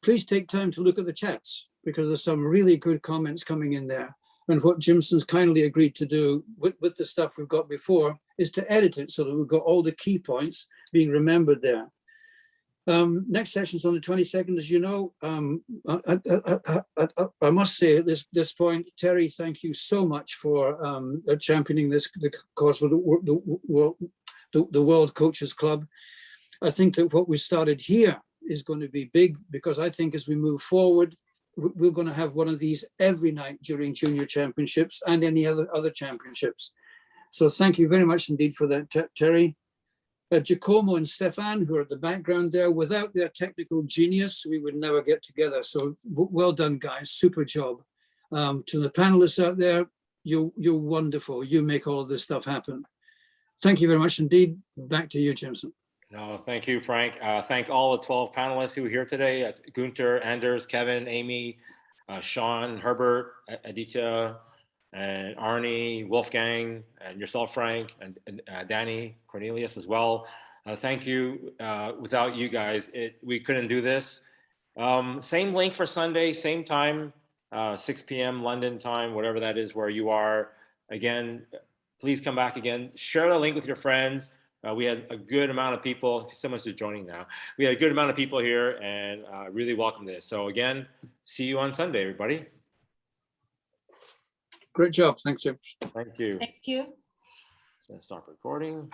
Please take time to look at the chats, because there's some really good comments coming in there. And what Jimson's kindly agreed to do with the stuff we've got before is to edit it so that we've got all the key points being remembered there. Next session is on the 22nd, as you know. I must say at this point, Terry, thank you so much for championing the cause for the World Coaches Club. I think that what we started here is going to be big, because I think as we move forward, we're going to have one of these every night during junior championships and any other championships. So thank you very much indeed for that, Terry. Giacomo and Stefan, who are at the background there, without their technical genius, we would never get together. So well done, guys. Super job. To the panelists out there, you're wonderful. You make all of this stuff happen. Thank you very much indeed. Back to you, Jimson. No, thank you, Frank. Thank all the 12 panelists who are here today. That's Gunter, Anders, Kevin, Amy, Sean, Herbert, Aditya, and Arnie, Wolfgang, and yourself, Frank, and Danny, Cornelius as well. Thank you. Without you guys, we couldn't do this. Same link for Sunday, same time, 6 p.m. London time, whatever that is where you are. Again, please come back again. Share the link with your friends. We had a good amount of people. Someone's just joining now. We had a good amount of people here, and really welcome this. So again, see you on Sunday, everybody. Great job. Thanks, Jim. Thank you. Thank you. So stop recording.